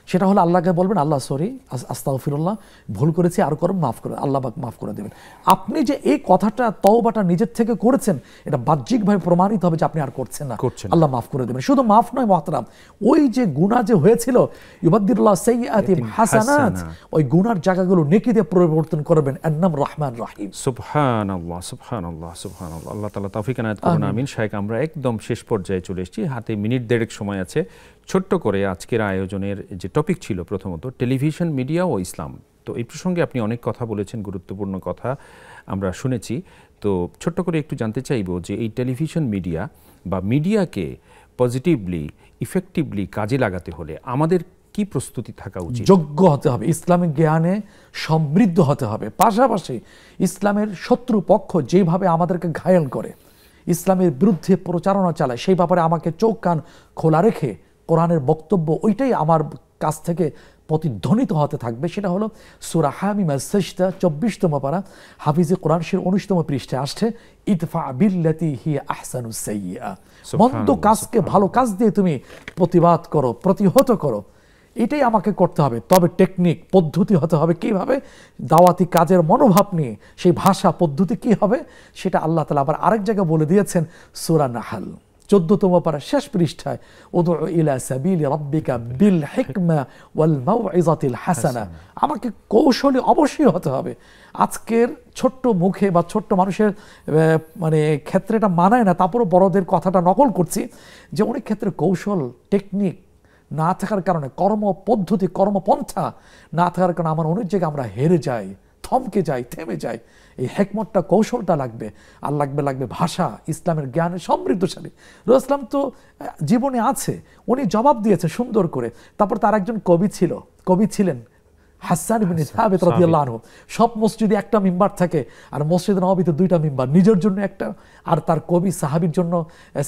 সেটা হলো আল্লাহকে বলবেন, আল্লাহ সরি, আস্তাগফিরুল্লাহ, ভুল করেছি, আর করুন, মাফ করে, আল্লাহ মাফ করে দেবেন। আপনি যে এই কথাটা তওবাটা নিজের থেকে করেছেন, এটা বাহ্যিকভাবে প্রমাণিত হবে যে আপনি আর করছেন না, আল্লাহ মাফ করে দেবেন। শুধু মাফ নয় মুহতারাম, ওই যে গুনাহ যে হয়েছিল, ইউবাদদিলুল্লাহ সাইয়্যাতিহিম হাসানাত, ওই গুনার জায়গাগুলো নেকি দিয়ে পরিবর্তন করবেন। এর নাম রহমান রহিম। সুবহানাল্লাহ সুবহানাল্লাহ সুবহানাল্লাহ, আল্লাহ তাআলা তৌফিক এনায়েত করুন, আমিন। শায়েখ, আমরা একদম শেষ পর্যায়ে চলে এসেছি, হাতে মিনিট 1.5 সময় আছে। ছোট্ট করে আজকের আয়োজনের যে টপিক ছিল প্রথমত টেলিভিশন, মিডিয়া ও ইসলাম, তো এই প্রসঙ্গে আপনি অনেক কথা বলেছেন, গুরুত্বপূর্ণ কথা আমরা শুনেছি। তো ছোট্ট করে একটু জানতে চাইব যে এই টেলিভিশন মিডিয়া বা মিডিয়াকে পজিটিভলি ইফেক্টিভলি কাজে লাগাতে হলে আমাদের কি প্রস্তুতি থাকা উচিত? যোগ্য হতে হবে, ইসলামিক জ্ঞানে সমৃদ্ধ হতে হবে, পাশাপাশি ইসলামের শত্রু পক্ষ যেভাবে আমাদেরকে ঘায়েল করে, ইসলামের বিরুদ্ধে প্রচারণা চালায়, সেই ব্যাপারে আমাকে চোখ কান খোলা রেখে কোরআনের বক্তব্য ওইটাই আমার কাছ থেকে প্রতিধ্বনিত হতে থাকবে। সেটা হলো সূরা হামিম আস-সাজদা 24তম পারা হাফিজে কোরআন শরীফ 19তম পৃষ্ঠায় আসছে, ইদফা বিল্লাতি হিয়া আহসানুস সাইয়্যা, মন্দ কাজকে ভালো কাজ দিয়ে তুমি প্রতিবাদ করো, প্রতিহত করো, এটাই আমাকে করতে হবে। তবে টেকনিক পদ্ধতি হতে হবে, কিভাবে দাওয়াতি কাজের মনোভাব নিয়ে সেই ভাষা পদ্ধতি কি হবে সেটা আল্লাহ তাআলা আবার আরেক জায়গায় বলে দিয়েছেন সূরা নাহল 14তম পারা শেষ পৃষ্ঠায়, উদউ ইলা সাবিলি রাব্বিকা বিল হিকমা ওয়াল মাউইযাতিল হাসানা। আমাকে কৌশলী অবশ্যই হতে হবে। আজকের ছোট্ট মুখে বা ছোট্ট মানুষের মানে ক্ষেত্রে এটা মানায় না, তারপরও বড়দের কথাটা নকল করছি, যে অনেক ক্ষেত্রে কৌশল টেকনিক না থাকার কারণে, কর্ম পদ্ধতি কর্মপন্থা না থাকার কারণে আমার অনেক জায়গায় আমরা হেরে যাই, থমকে যায়, থেমে যায়। এই হেকমতটা, কৌশলটা লাগবে। আর লাগবে ভাষা, ইসলামের জ্ঞানে সমৃদ্ধশালী। রাসূলুল্লাহ সাল্লাল্লাহু আলাইহি ওয়াসাল্লাম তো জীবনে আছে, উনি জবাব দিয়েছে সুন্দর করে। তারপর তার একজন কবি ছিলেন হাসান ইবনে সাবিত রাদিয়াল্লাহু আনহু। সব মসজিদে একটা মিম্বার থাকে, আর মসজিদে নববীতে 2টা মিম্বার, নিজের জন্য একটা, আর তার কবি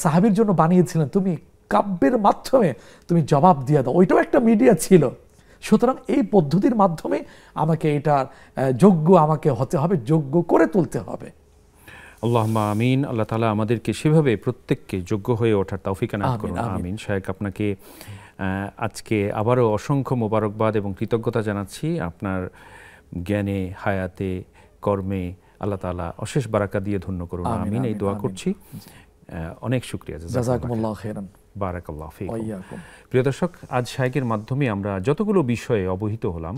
সাহাবীর জন্য বানিয়েছিলেন। তুমি কাব্যের মাধ্যমে তুমি জবাব দিয়ে দাও, ওইটাও একটা মিডিয়া ছিল। সুতরাং এই পদ্ধতির মাধ্যমে আমাকে এটার আমাকে হতে হবে, যোগ্য করে তুলতে হবে। আল্লাহুম্মা আমিন। আল্লাহ তাআলা আমাদেরকে সেভাবে প্রত্যেককে যোগ্য হয়ে ওঠার তৌফিক এনায়েত করুন। আমিন। শায়েখ, আপনাকে আজকে আবারও অসংখ্য মোবারকবাদ এবং কৃতজ্ঞতা জানাচ্ছি। আপনার জ্ঞানে, হায়াতে, কর্মে আল্লাহ তাআলা অশেষ বারাকা দিয়ে ধন্য করুন। আমিন, এই দোয়া করছি। অনেক শুকরিয়া। জাযাকুমুল্লাহু খাইরান। বারাকাল্লাহু ফীকুম। প্রিয় দর্শক, আজ শায়েখের মাধ্যমে আমরা যতগুলো বিষয়ে অবহিত হলাম,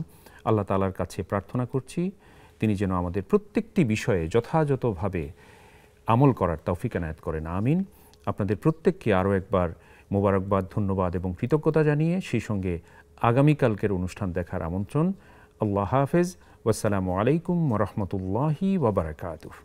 আল্লাহ তাআলার কাছে প্রার্থনা করছি তিনি যেন আমাদের প্রত্যেকটি বিষয়ে যথাযথভাবে আমল করার তৌফিক এনায়েত করেন। আমিন। আপনাদের প্রত্যেককে আরও একবার মোবারকবাদ, ধন্যবাদ এবং কৃতজ্ঞতা জানিয়ে সেই সঙ্গে আগামীকালকের অনুষ্ঠান দেখার আমন্ত্রণ। আল্লাহ হাফেজ। ওয়াসসালামু আলাইকুম ওয়া রাহমাতুল্লাহি ওয়া বারাকাতুহু।